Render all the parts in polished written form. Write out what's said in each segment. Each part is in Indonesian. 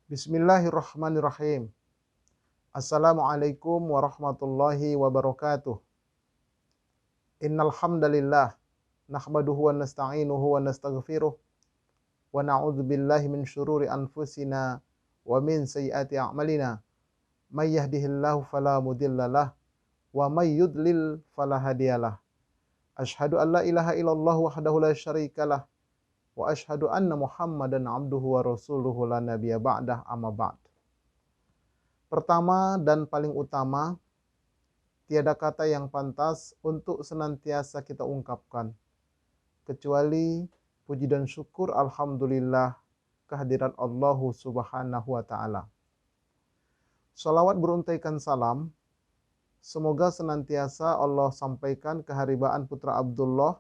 Bismillahirrahmanirrahim. Assalamualaikum warahmatullahi wabarakatuh. Innal hamdalillah nahmaduhu wa nasta'inuhu wa nastaghfiruh wa na'udzu billahi min syururi anfusina wa min sayyiati a'malina. May yahdihillahu fala mudhillalah wa may yudlil fala hadiyalah. Asyhadu an la ilaha illallah wahdahu la syarikalah wa asyhadu anna Muhammadan abduhu wa rasuluhu la nabiyya ba'dah amma ba'd. Pertama dan paling utama, tiada kata yang pantas untuk senantiasa kita ungkapkan kecuali puji dan syukur alhamdulillah kehadiran Allah Subhanahu wa taala. Salawat beruntaikan salam semoga senantiasa Allah sampaikan keharibaan putra Abdullah,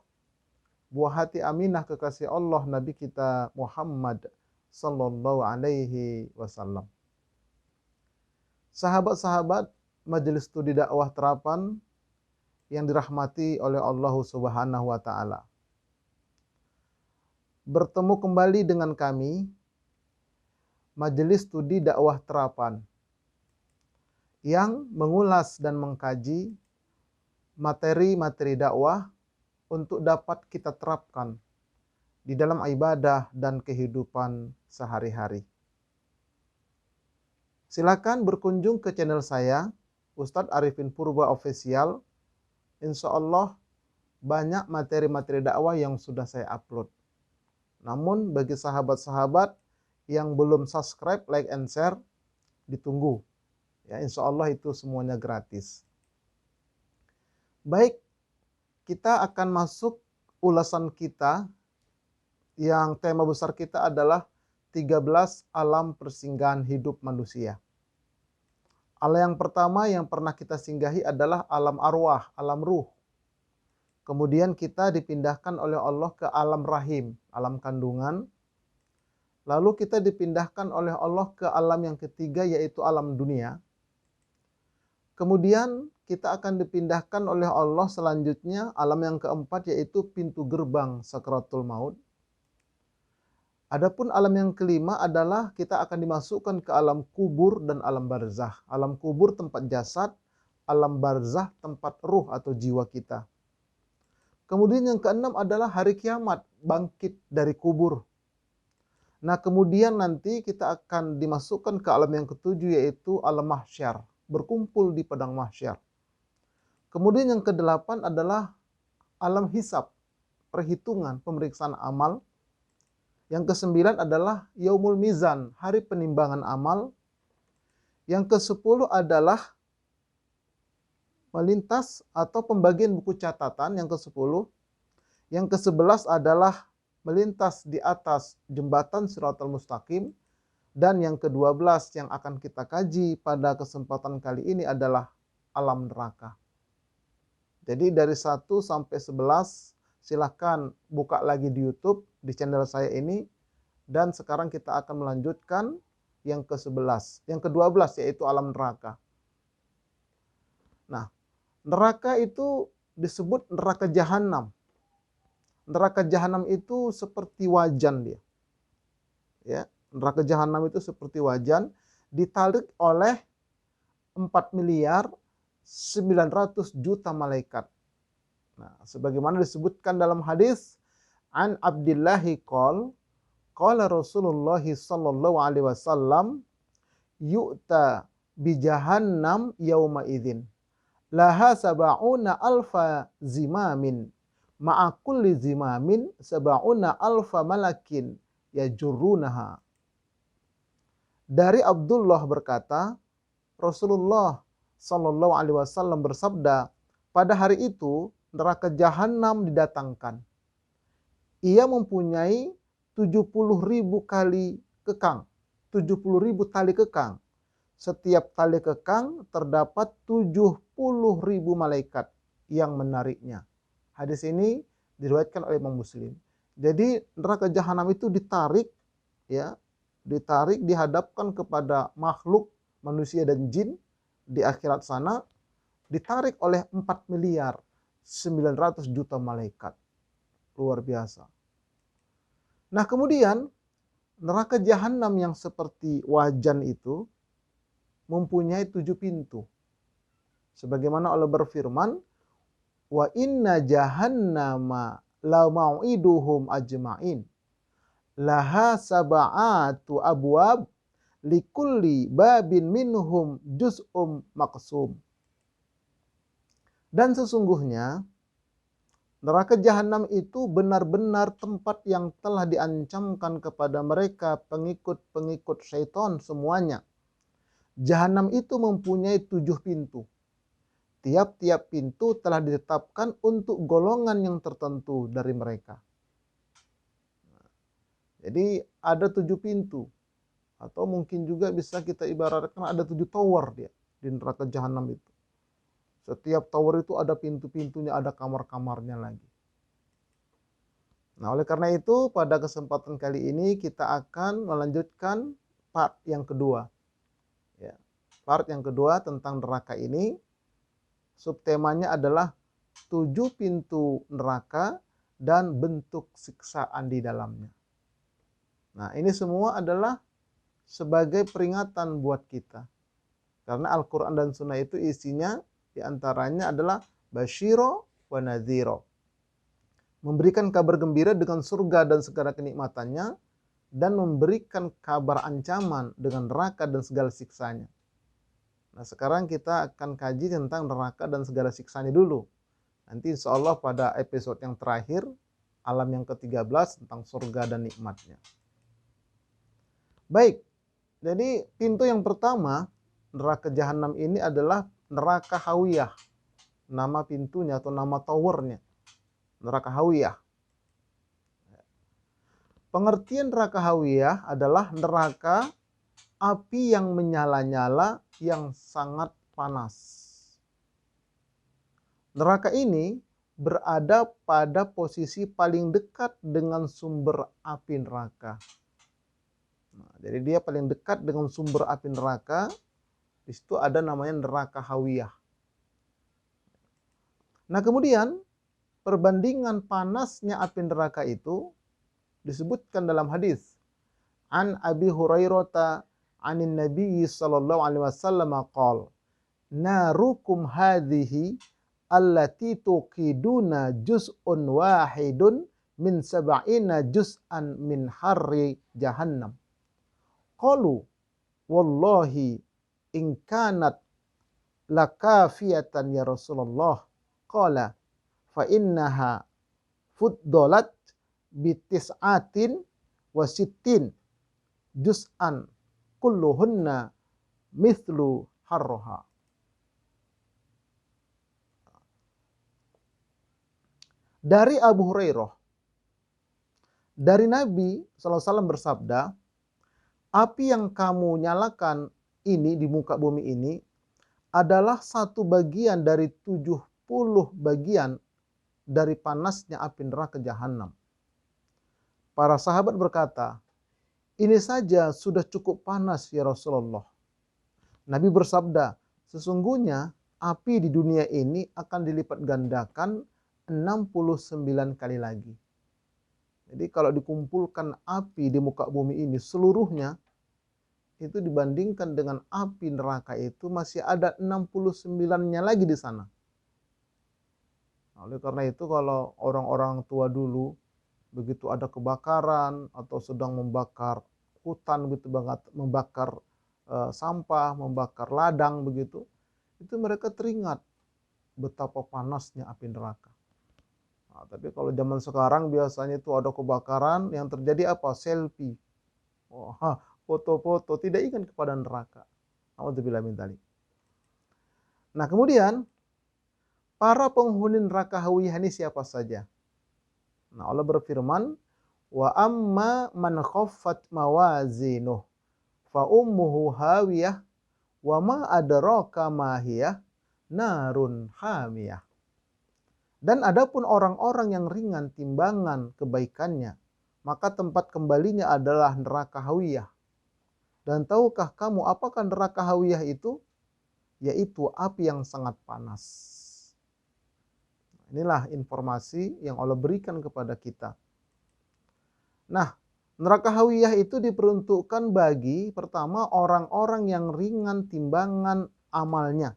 buah hati Aminah kekasih Allah, Nabi kita Muhammad sallallahu alaihi wasallam. Sahabat-sahabat Majelis Studi Dakwah Terapan yang dirahmati oleh Allah Subhanahu wa taala. Bertemu kembali dengan kami Majelis Studi Dakwah Terapan yang mengulas dan mengkaji materi-materi dakwah untuk dapat kita terapkan di dalam ibadah dan kehidupan sehari-hari. Silakan berkunjung ke channel saya, Ustadz Arifin Purba Official. Insya Allah banyak materi-materi dakwah yang sudah saya upload. Namun bagi sahabat-sahabat yang belum subscribe, like, and share, ditunggu. Ya, insya Allah itu semuanya gratis. Baik, kita akan masuk ulasan kita yang tema besar kita adalah 13 alam persinggahan hidup manusia. Alam yang pertama yang pernah kita singgahi adalah alam arwah, alam ruh. Kemudian kita dipindahkan oleh Allah ke alam rahim, alam kandungan. Lalu kita dipindahkan oleh Allah ke alam yang ketiga yaitu alam dunia. Kemudian kita akan dipindahkan oleh Allah selanjutnya alam yang keempat yaitu pintu gerbang sakratul maut. Adapun alam yang kelima adalah kita akan dimasukkan ke alam kubur dan alam barzah. Alam kubur tempat jasad, alam barzah tempat ruh atau jiwa kita. Kemudian yang keenam adalah hari kiamat, bangkit dari kubur. Nah, kemudian nanti kita akan dimasukkan ke alam yang ketujuh yaitu alam mahsyar, berkumpul di padang mahsyar. Kemudian yang kedelapan adalah alam hisab, perhitungan, pemeriksaan amal. Yang kesembilan adalah yaumul mizan, hari penimbangan amal. Yang kesepuluh adalah melintas atau pembagian buku catatan, yang kesepuluh. Yang kesebelas adalah melintas di atas jembatan Shiratal Mustaqim. Dan yang ke-12 yang akan kita kaji pada kesempatan kali ini adalah alam neraka. Jadi dari 1 sampai 11 silahkan buka lagi di YouTube di channel saya ini. Dan sekarang kita akan melanjutkan yang ke-11. Yang ke-12 yaitu alam neraka. Nah, neraka itu disebut neraka jahanam. Neraka jahanam itu seperti wajan dia. Ya, neraka jahanam itu seperti wajan ditarik oleh 4.900.000.000 malaikat. Nah, sebagaimana disebutkan dalam hadis an Abdillahi qala Rasulullah sallallahu alaihi wasallam yu'ta bi jahannam yauma idzin laha sab'una alfa zimamin ma'a kulli zimamin sab'una alfa malakin yajurrunaha. Dari Abdullah berkata, Rasulullah sallallahu alaihi wasallam bersabda, pada hari itu neraka jahanam didatangkan. Ia mempunyai 70.000 kali kekang, 70.000 tali kekang. Setiap tali kekang terdapat 70.000 malaikat yang menariknya. Hadis ini diriwayatkan oleh Imam Muslim. Jadi neraka jahanam itu ditarik, ya, dihadapkan kepada makhluk manusia dan jin di akhirat sana, ditarik oleh 4.900.000.000 malaikat. Luar biasa. Nah, kemudian neraka jahanam yang seperti wajan itu mempunyai 7 pintu. Sebagaimana Allah berfirman, wa inna jahannama la mau'iduhum ajma'in. Laha sab'atu abwab likulli babin minhum juz'um maqsum. Dan sesungguhnya neraka jahanam itu benar-benar tempat yang telah diancamkan kepada mereka pengikut-pengikut syaitan semuanya. Jahanam itu mempunyai 7 pintu. Tiap-tiap pintu telah ditetapkan untuk golongan yang tertentu dari mereka. Jadi ada 7 pintu. Atau mungkin juga bisa kita ibaratkan ada 7 tower dia di neraka jahanam itu. Setiap tower itu ada pintu-pintunya, ada kamar-kamarnya lagi. Nah, oleh karena itu pada kesempatan kali ini kita akan melanjutkan part yang kedua. Ya, part yang kedua tentang neraka ini. Subtemanya adalah 7 pintu neraka dan bentuk siksaan di dalamnya. Nah, ini semua adalah sebagai peringatan buat kita. Karena Al-Quran dan Sunnah itu isinya diantaranya adalah basyiro wa nadhiro. Memberikan kabar gembira dengan surga dan segala kenikmatannya, dan memberikan kabar ancaman dengan neraka dan segala siksanya. Nah, sekarang kita akan kaji tentang neraka dan segala siksanya dulu. Nanti insya Allah pada episode yang terakhir, alam yang ke-13 tentang surga dan nikmatnya. Baik, jadi pintu yang pertama, neraka jahanam ini adalah neraka hawiyah. Nama pintunya atau nama towernya, neraka hawiyah. Pengertian neraka hawiyah adalah neraka api yang menyala-nyala yang sangat panas. Neraka ini berada pada posisi paling dekat dengan sumber api neraka. Nah, jadi dia paling dekat dengan sumber api neraka. Di situ ada namanya neraka hawiyah. Nah, kemudian perbandingan panasnya api neraka itu disebutkan dalam hadis an Abi Hurairah anin Nabi sallallahu alaihi wasallam qala narukum hadhihi allati tuqiduna juz'un wahidun min sab'ina juz'an min harri jahannam. Qalu wallahi in kanat lakafiyatan ya Rasulullah. Qala fa innaha fuddalat bitis'atin wa sittin juz'an kulluhunna mithlu harroha. Dari Abu Hurairah, dari Nabi SAW bersabda, api yang kamu nyalakan ini di muka bumi ini adalah satu bagian dari 70 bagian dari panasnya api neraka jahanam. Para sahabat berkata, ini saja sudah cukup panas ya Rasulullah. Nabi bersabda, sesungguhnya api di dunia ini akan dilipat gandakan 69 kali lagi. Jadi kalau dikumpulkan api di muka bumi ini seluruhnya, itu dibandingkan dengan api neraka itu masih ada 69-nya lagi di sana. Oleh karena itu kalau orang-orang tua dulu begitu ada kebakaran atau sedang membakar hutan gitu banget, membakar sampah, membakar ladang begitu, itu mereka teringat betapa panasnya api neraka. Nah, tapi kalau zaman sekarang biasanya itu ada kebakaran, yang terjadi apa? Selfie. Wah, foto-foto, tidak ingat kepada neraka. Alhamdulillah min dzalik. Nah, kemudian para penghuni neraka hawiyah ini siapa saja? Nah, Allah berfirman, wa amma man khaffat mawazinuh fa ummuhu hawiyah wa ma adraka ma hiya narun hamiyah. Dan adapun orang-orang yang ringan timbangan kebaikannya, maka tempat kembalinya adalah neraka hawiyah. Dan tahukah kamu apakah neraka hawiyah itu? Yaitu api yang sangat panas. Inilah informasi yang Allah berikan kepada kita. Nah, Neraka hawiyah itu diperuntukkan bagi pertama orang-orang yang ringan timbangan amalnya,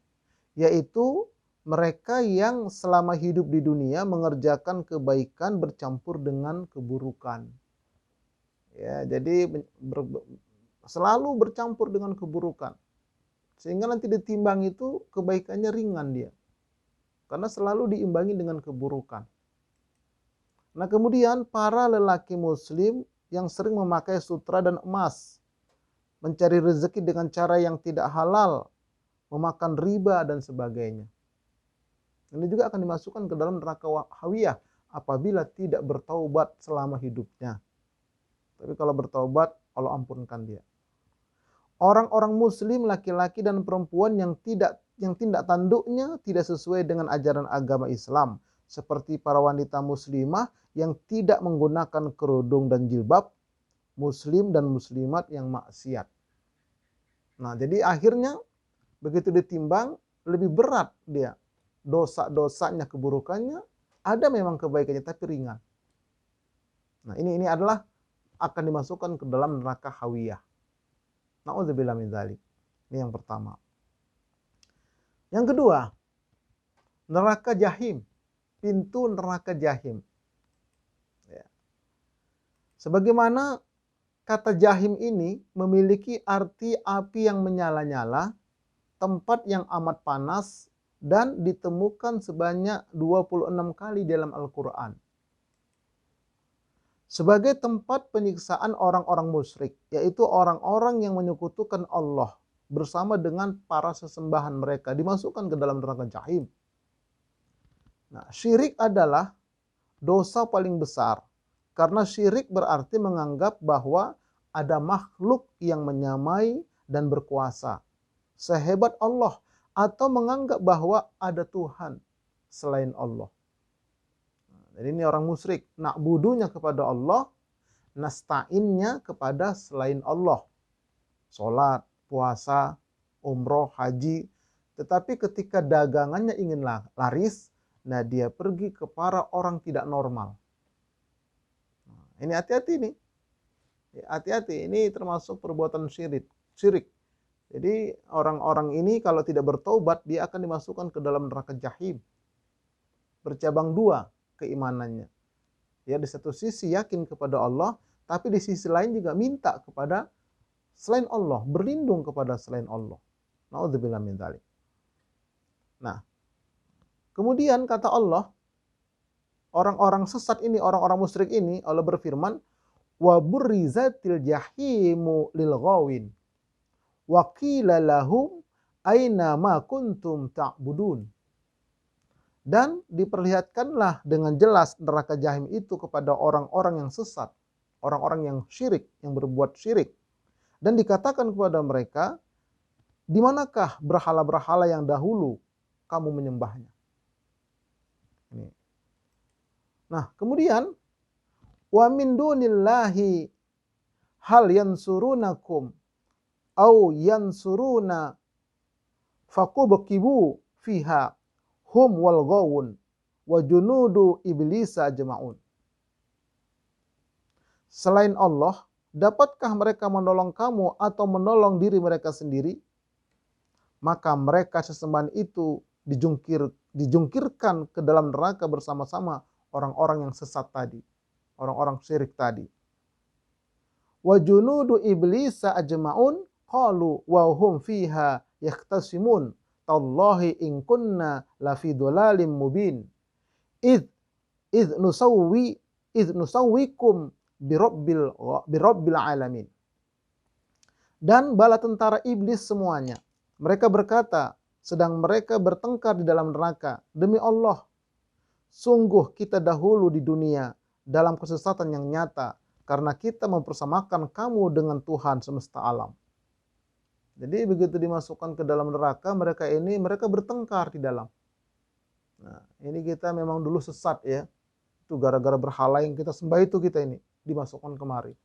yaitu mereka yang selama hidup di dunia mengerjakan kebaikan bercampur dengan keburukan. Ya, jadi selalu bercampur dengan keburukan. Sehingga nanti ditimbang itu kebaikannya ringan dia. Karena selalu diimbangi dengan keburukan. Nah, kemudian para lelaki muslim yang sering memakai sutra dan emas, mencari rezeki dengan cara yang tidak halal, memakan riba dan sebagainya. Ini juga akan dimasukkan ke dalam neraka hawiyah apabila tidak bertaubat selama hidupnya. Tapi kalau bertaubat, Allah ampunkan dia. Orang-orang muslim laki-laki dan perempuan yang tindak tanduknya tidak sesuai dengan ajaran agama Islam, seperti para wanita muslimah yang tidak menggunakan kerudung dan jilbab, muslim dan muslimat yang maksiat. Nah, jadi akhirnya begitu ditimbang lebih berat dia. Dosa-dosanya, keburukannya, ada memang kebaikannya tapi ringan. Nah, ini adalah akan dimasukkan ke dalam neraka hawiyah. Na'udzubillah min dzalik. Ini yang pertama. Yang kedua, neraka jahim. Pintu neraka jahim. Ya. Sebagaimana kata jahim ini memiliki arti api yang menyala-nyala, tempat yang amat panas, dan ditemukan sebanyak 26 kali dalam Al-Quran. Sebagai tempat penyiksaan orang-orang musyrik, yaitu orang-orang yang menyekutukan Allah bersama dengan para sesembahan mereka, dimasukkan ke dalam neraka jahim. Nah, syirik adalah dosa paling besar, karena syirik berarti menganggap bahwa ada makhluk yang menyamai dan berkuasa sehebat Allah, atau menganggap bahwa ada Tuhan selain Allah. Jadi ini orang musyrik, na'budunya kepada Allah, nasta'innya kepada selain Allah. Salat, puasa, umroh, haji. Tetapi ketika dagangannya ingin laris, nah dia pergi ke para orang tidak normal. Ini hati-hati nih. Hati-hati, ini termasuk perbuatan syirik. Jadi orang-orang ini kalau tidak bertobat, dia akan dimasukkan ke dalam neraka jahim. Bercabang dua keimanannya. Ya, di satu sisi yakin kepada Allah, tapi di sisi lain juga minta kepada selain Allah, berlindung kepada selain Allah. Na'udzubillah min dzalik. Nah, kemudian kata Allah, orang-orang sesat ini, orang-orang musyrik ini, Allah berfirman, wa burrizatil jahimu lil ghawin wa qila lahum aina ma kuntum ta'budun. Dan diperlihatkanlah dengan jelas neraka jahim itu kepada orang-orang yang sesat, orang-orang yang syirik, yang berbuat syirik. Dan dikatakan kepada mereka, di manakah berhala-berhala yang dahulu kamu menyembahnya? Nah, kemudian wa min dunillahi hal yansurunakum au yansuruna faqubkibu fiha hum wal ghawun wa junudu iblisa ajma'un. Selain Allah, dapatkah mereka menolong kamu atau menolong diri mereka sendiri? Maka mereka sesembahan itu dijungkirkan ke dalam neraka bersama-sama orang-orang yang sesat tadi, orang-orang syirik tadi. Wa junudu iblisa ajma'un qalu wa hum fiha yahtasimun tallahi in kunna lafi dhalalim mubin id nusawwikum birabbil alamin. Dan bala tentara iblis semuanya, mereka berkata sedang mereka bertengkar di dalam neraka, demi Allah, sungguh kita dahulu di dunia dalam kesesatan yang nyata karena kita mempersamakan kamu dengan Tuhan semesta alam. Jadi begitu dimasukkan ke dalam neraka, mereka bertengkar di dalam. Nah, ini kita memang dulu sesat ya. Itu gara-gara berhala yang kita sembah itu kita ini dimasukkan kemari.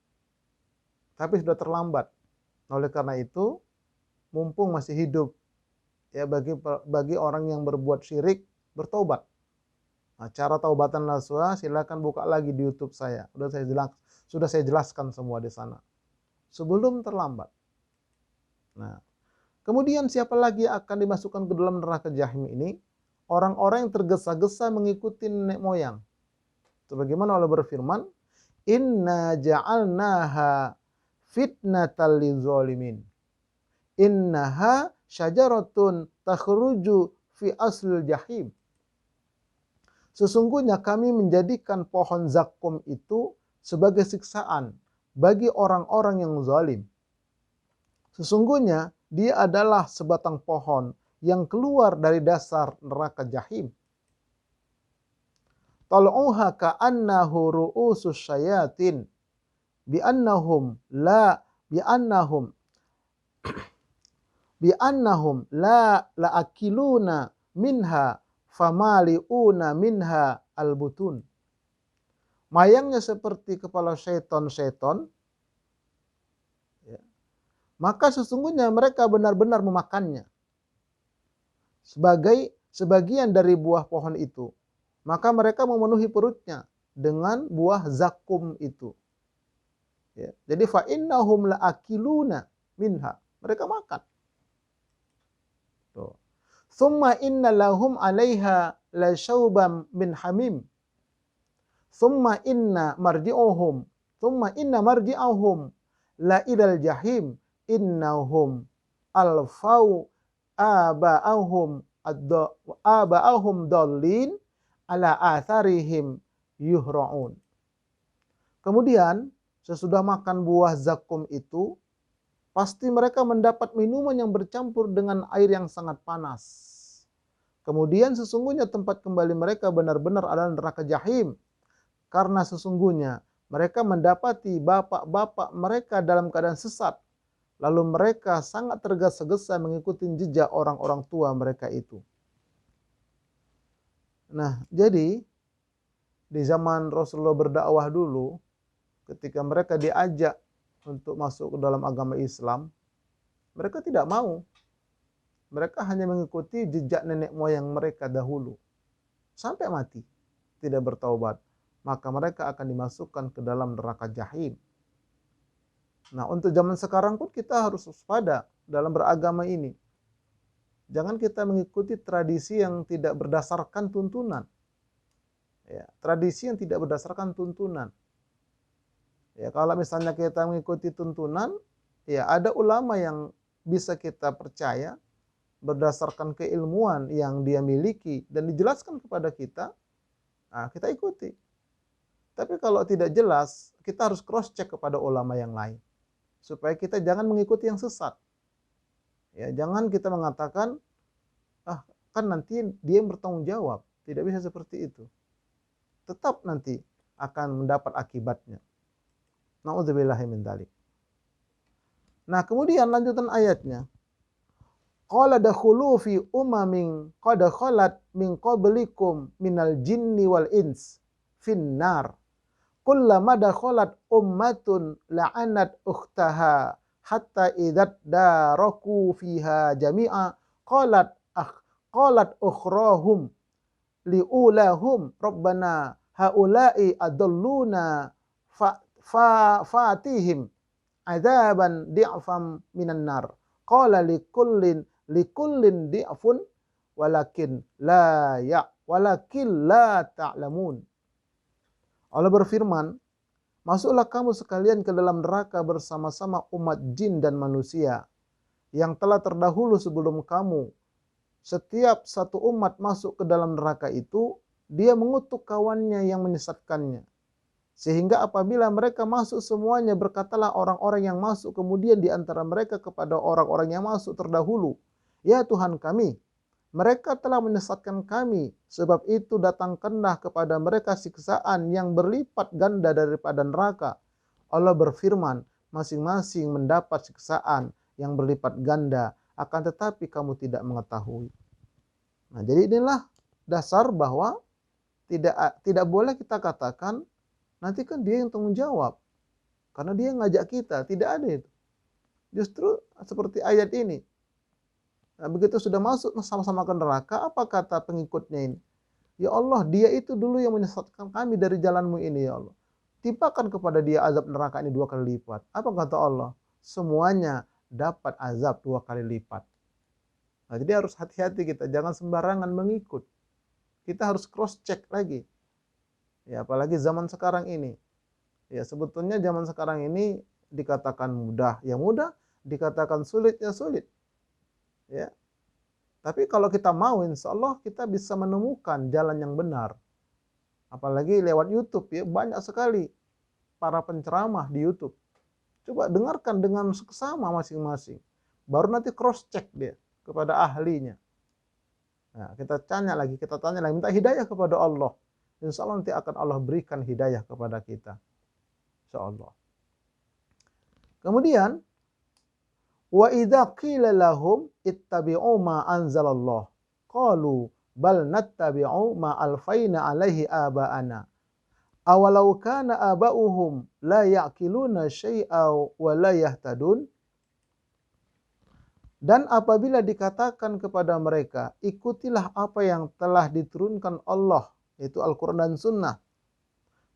Tapi sudah terlambat. Oleh karena itu, mumpung masih hidup, ya bagi orang yang berbuat syirik, bertobat. Nah, cara taubatan nasuha silakan buka lagi di YouTube saya. Udah Sudah saya jelaskan semua di sana. Sebelum terlambat. Nah, kemudian siapa lagi akan dimasukkan ke dalam neraka Jahim ini? Orang-orang yang tergesa-gesa mengikuti nenek moyang. Sebagaimana Allah berfirman, Inna ja'alnaha fitnatal lizalimin. Innaha syajaratun takhruju fi aslil jahim. Sesungguhnya kami menjadikan pohon zakum itu sebagai siksaan bagi orang-orang yang zalim. Sesungguhnya dia adalah sebatang pohon yang keluar dari dasar neraka jahim. Tal'uha ka'annahu ru'usus syayatin bi'annahum la la'akiluna minha famali'una minha albutun. Mayangnya seperti kepala syaitan-syaitan, ya, maka sesungguhnya mereka benar-benar memakannya sebagai sebagian dari buah pohon itu. Maka mereka memenuhi perutnya dengan buah zakum itu. Ya, jadi fa innahum la'akiluna minha. Mereka makan. Tuh. Thumma inna lahum 'alaiha la syauban min hamim. Thumma inna marji'ahum la ilal jahim innahum alfau aba'ahum dallin ala atharihim yuhra'un. Kemudian sesudah makan buah zakum itu, pasti mereka mendapat minuman yang bercampur dengan air yang sangat panas. Kemudian sesungguhnya tempat kembali mereka benar-benar adalah neraka jahim. Karena sesungguhnya mereka mendapati bapak-bapak mereka dalam keadaan sesat. Lalu mereka sangat tergesa-gesa mengikuti jejak orang-orang tua mereka itu. Nah, jadi di zaman Rasulullah berdakwah dulu, ketika mereka diajak untuk masuk ke dalam agama Islam, mereka tidak mau. Mereka hanya mengikuti jejak nenek moyang mereka dahulu. Sampai mati, tidak bertaubat. Maka mereka akan dimasukkan ke dalam neraka jahim. Nah, untuk zaman sekarang pun kita harus waspada dalam beragama ini. Jangan kita mengikuti tradisi yang tidak berdasarkan tuntunan. Ya, tradisi yang tidak berdasarkan tuntunan. Ya, kalau misalnya kita mengikuti tuntunan, ya ada ulama yang bisa kita percaya berdasarkan keilmuan yang dia miliki dan dijelaskan kepada kita, nah kita ikuti. Tapi kalau tidak jelas, kita harus cross check kepada ulama yang lain supaya kita jangan mengikuti yang sesat. Ya, jangan kita mengatakan, kan nanti dia yang bertanggung jawab. Tidak bisa seperti itu. Tetap nanti akan mendapat akibatnya. Na'udzubillahi min dzalik. Nah, kemudian lanjutan ayatnya. Qala dakhulu fi umamin qad khalat min qablikum minal jinni wal ins finnar. Kullama dakhalat ummatun la'anat ukhtaha hatta idzat daraku fiha jami'a qalat ukhrahum liulahum rabbana haula'i adalluna fatihim adzaban di'fam minan nar. Qala likullin di'fun walakin la ta'lamun. Allah berfirman, masuklah kamu sekalian ke dalam neraka bersama-sama umat jin dan manusia yang telah terdahulu sebelum kamu. Setiap satu umat masuk ke dalam neraka itu, dia mengutuk kawannya yang menyesatkannya. Sehingga apabila mereka masuk semuanya, berkatalah orang-orang yang masuk kemudian di antara mereka kepada orang-orang yang masuk terdahulu, ya Tuhan kami, mereka telah menyesatkan kami, sebab itu datangkanlah kepada mereka siksaan yang berlipat ganda daripada neraka. Allah berfirman, masing-masing mendapat siksaan yang berlipat ganda, akan tetapi kamu tidak mengetahui. Nah, jadi inilah dasar bahwa tidak boleh kita katakan, nanti kan dia yang tanggung jawab. Karena dia ngajak kita, tidak ada itu. Justru seperti ayat ini. Nah, begitu sudah masuk sama-sama ke neraka, apa kata pengikutnya ini? Ya Allah, dia itu dulu yang menyesatkan kami dari jalanmu ini, ya Allah. timpakan kepada dia azab neraka ini 2 kali lipat. Apa kata Allah? Semuanya dapat azab 2 kali lipat. Nah, jadi harus hati-hati kita, jangan sembarangan mengikut. Kita harus cross check lagi. Ya, apalagi zaman sekarang ini. Ya, sebetulnya zaman sekarang ini dikatakan mudah, ya mudah, dikatakan sulit, ya sulit. Ya. Tapi kalau kita mau, insya Allah kita bisa menemukan jalan yang benar. Apalagi lewat YouTube, ya banyak sekali para penceramah di YouTube. Coba dengarkan dengan seksama masing-masing. Baru nanti cross check dia kepada ahlinya. Nah, kita tanya lagi, minta hidayah kepada Allah. Insya Allah nanti akan Allah berikan hidayah kepada kita. Insya Allah. Kemudian, wa idza qila lahum ittabi'u ma anzalallah qalu bal nattabi'u ma alfaina alaihi aba'ana awalau kana aba'uhum la ya'qiluna syai'a wa la yahtadun. Dan apabila dikatakan kepada mereka, ikutilah apa yang telah diturunkan Allah, yaitu Al-Quran dan Sunnah,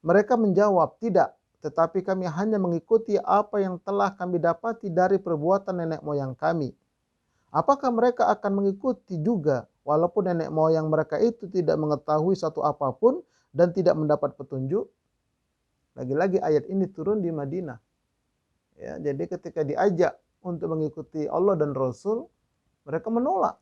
mereka menjawab, tidak, tetapi kami hanya mengikuti apa yang telah kami dapati dari perbuatan nenek moyang kami. Apakah mereka akan mengikuti juga walaupun nenek moyang mereka itu tidak mengetahui satu apapun dan tidak mendapat petunjuk? Lagi-lagi ayat ini turun di Madinah. Ya, jadi ketika diajak untuk mengikuti Allah dan Rasul, mereka menolak.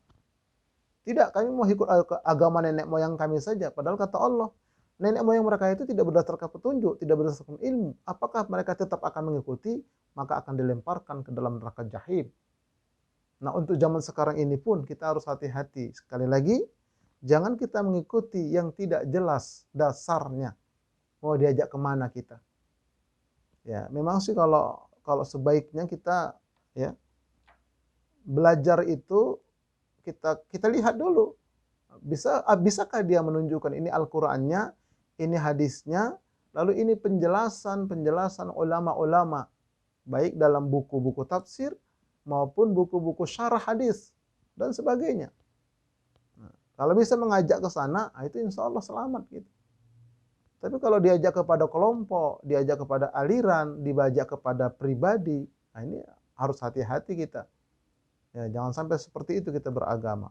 Tidak, kami mau ikut agama nenek moyang kami saja. Padahal kata Allah, nenek moyang mereka itu tidak berdasarkan petunjuk, tidak berdasarkan ilmu. Apakah mereka tetap akan mengikuti? Maka akan dilemparkan ke dalam neraka jahim. Nah, untuk zaman sekarang ini pun kita harus hati-hati. Sekali lagi, jangan kita mengikuti yang tidak jelas dasarnya. Mau diajak kemana kita? Ya, memang sih kalau sebaiknya kita ya belajar itu kita lihat dulu. Bisakah dia menunjukkan ini Al-Qur'annya, ini hadisnya, lalu ini penjelasan ulama-ulama baik dalam buku-buku tafsir maupun buku-buku syarah hadis dan sebagainya. Nah, kalau bisa mengajak ke sana, itu insya Allah selamat gitu. Tapi kalau diajak kepada kelompok, diajak kepada aliran, diajak kepada pribadi, nah ini harus hati-hati kita. Ya, jangan sampai seperti itu kita beragama.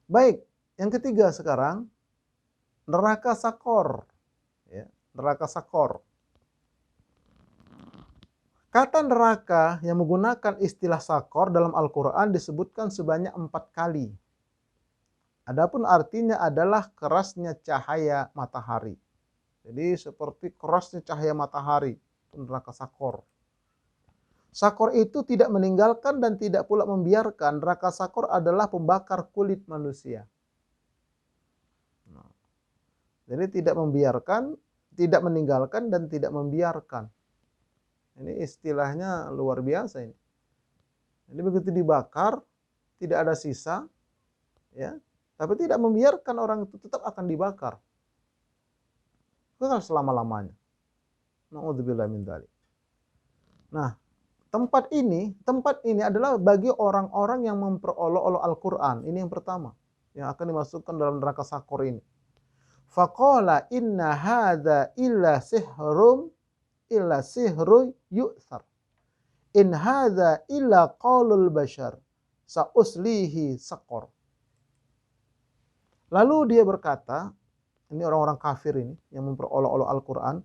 Baik, yang ketiga sekarang, neraka sakor. Ya, neraka sakor. Kata neraka yang menggunakan istilah sakor dalam Al-Quran disebutkan sebanyak 4 kali. Adapun artinya adalah kerasnya cahaya matahari. Jadi seperti kerasnya cahaya matahari, itu neraka sakor. Sakor itu tidak meninggalkan dan tidak pula membiarkan. Neraka sakor adalah pembakar kulit manusia. Nah, jadi tidak membiarkan, tidak meninggalkan dan tidak membiarkan. Ini istilahnya luar biasa ini. Jadi begitu dibakar, tidak ada sisa, ya. Tapi tidak membiarkan orang itu tetap akan dibakar. Kekal selama-lamanya. Na'udzubillah min dzalik. Nah, tempat ini adalah bagi orang-orang yang memperolok-olok Al-Quran. Ini yang pertama. Yang akan dimasukkan dalam neraka sakor ini. Faqala inna hadza illa sihrun yu'thar. In hadza illa qaulul bashar. Sa'uslihi sakor. Lalu dia berkata, ini orang-orang kafir ini yang memperolok-olok Al-Quran.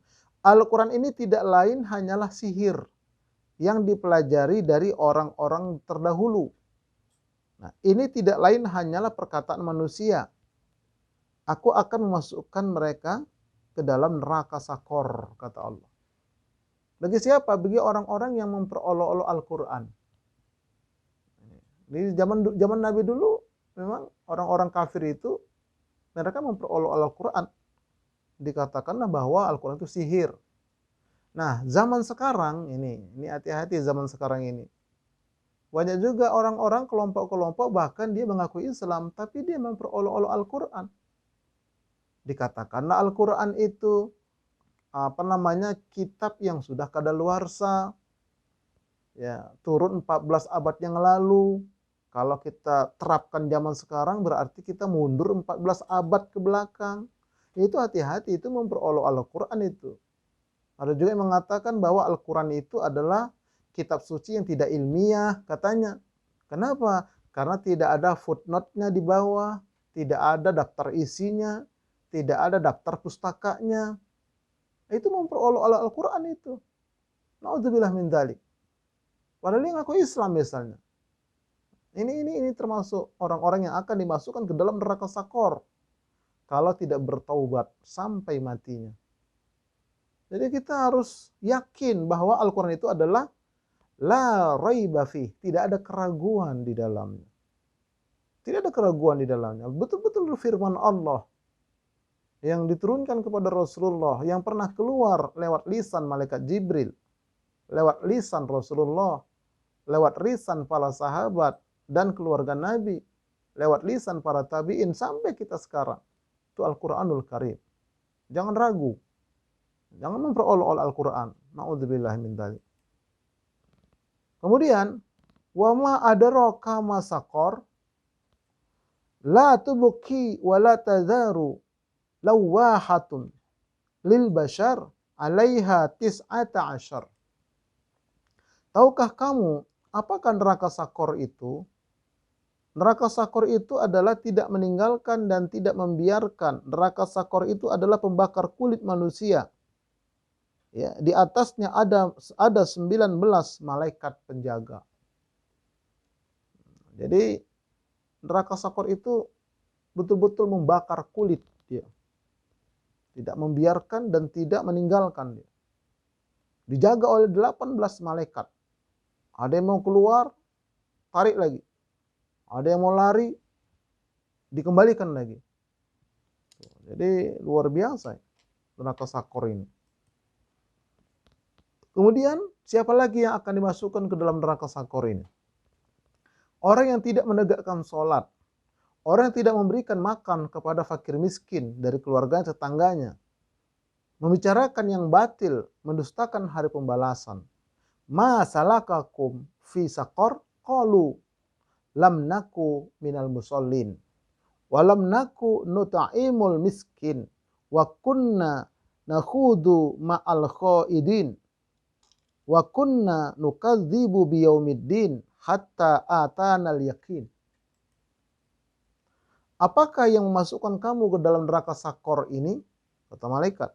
Al-Quran ini tidak lain hanyalah sihir yang dipelajari dari orang-orang terdahulu. Nah, ini tidak lain hanyalah perkataan manusia. Aku akan memasukkan mereka ke dalam neraka sakor, kata Allah. Bagi siapa? Bagi orang-orang yang memperolok-olok Al-Quran. Di zaman Nabi dulu, memang orang-orang kafir itu mereka memperolok Al-Quran. Dikatakanlah bahwa Al-Quran itu sihir. Nah, zaman sekarang ini hati-hati zaman sekarang ini. Banyak juga orang-orang kelompok-kelompok bahkan dia mengaku Islam tapi dia memperolok-olok Al-Quran. Dikatakanlah Al-Quran itu kitab yang sudah kadaluarsa. Ya, turun 14 abad yang lalu. Kalau kita terapkan zaman sekarang berarti kita mundur 14 abad ke belakang. Itu hati-hati, itu memperolok Al-Quran itu. Ada juga yang mengatakan bahwa Al-Quran itu adalah kitab suci yang tidak ilmiah katanya. Kenapa? Karena tidak ada footnote-nya di bawah, tidak ada daftar isinya, tidak ada daftar pustakanya. Itu memperolok Al-Quran itu. Na'udzubillah min dzalik. Padahal dia ngaku Islam misalnya. Ini termasuk orang-orang yang akan dimasukkan ke dalam neraka sakor kalau tidak bertaubat sampai matinya. Jadi kita harus yakin bahwa Al-Quran itu adalah la raiba fih, tidak ada keraguan di dalamnya. Tidak ada keraguan di dalamnya. Betul-betul firman Allah yang diturunkan kepada Rasulullah, yang pernah keluar lewat lisan malaikat Jibril, lewat lisan Rasulullah, lewat lisan para sahabat dan keluarga Nabi, lewat lisan para tabi'in sampai kita sekarang. Itu Al-Quranul Karim. Jangan ragu. Jangan memperolok Al-Quran. Na'udzubillah min dzalik. Kemudian, wa ma adraka ma saqar la tubqi wa la tadharu lawahatun lil bashar 'alaiha tis'ata asyar. Tahukah kamu apakah neraka sakor itu? Neraka sakor itu adalah tidak meninggalkan dan tidak membiarkan. Neraka sakor itu adalah pembakar kulit manusia. Ya, di atasnya ada 19 malaikat penjaga. Jadi neraka sakor itu betul-betul membakar kulit dia. Tidak membiarkan dan tidak meninggalkan dia. Dijaga oleh 18 malaikat. Ada yang mau keluar, tarik lagi. Ada yang mau lari, dikembalikan lagi. Jadi luar biasa neraka sakor ini. Kemudian siapa lagi yang akan dimasukkan ke dalam neraka sakor ini? Orang yang tidak menegakkan sholat. Orang yang tidak memberikan makan kepada fakir miskin dari keluarga tetangganya. Membicarakan yang batil, mendustakan hari pembalasan. Ma salakakum fi sakor? Qalu lam naku minal musallin wa lam naku nut'imul miskin wa kunna nakhudu ma'al khaidin wa kunna nukadzibu biyaumiddin hatta atanal yaqin. Apakah yang memasukkan kamu ke dalam neraka sakor ini? Kata malaikat.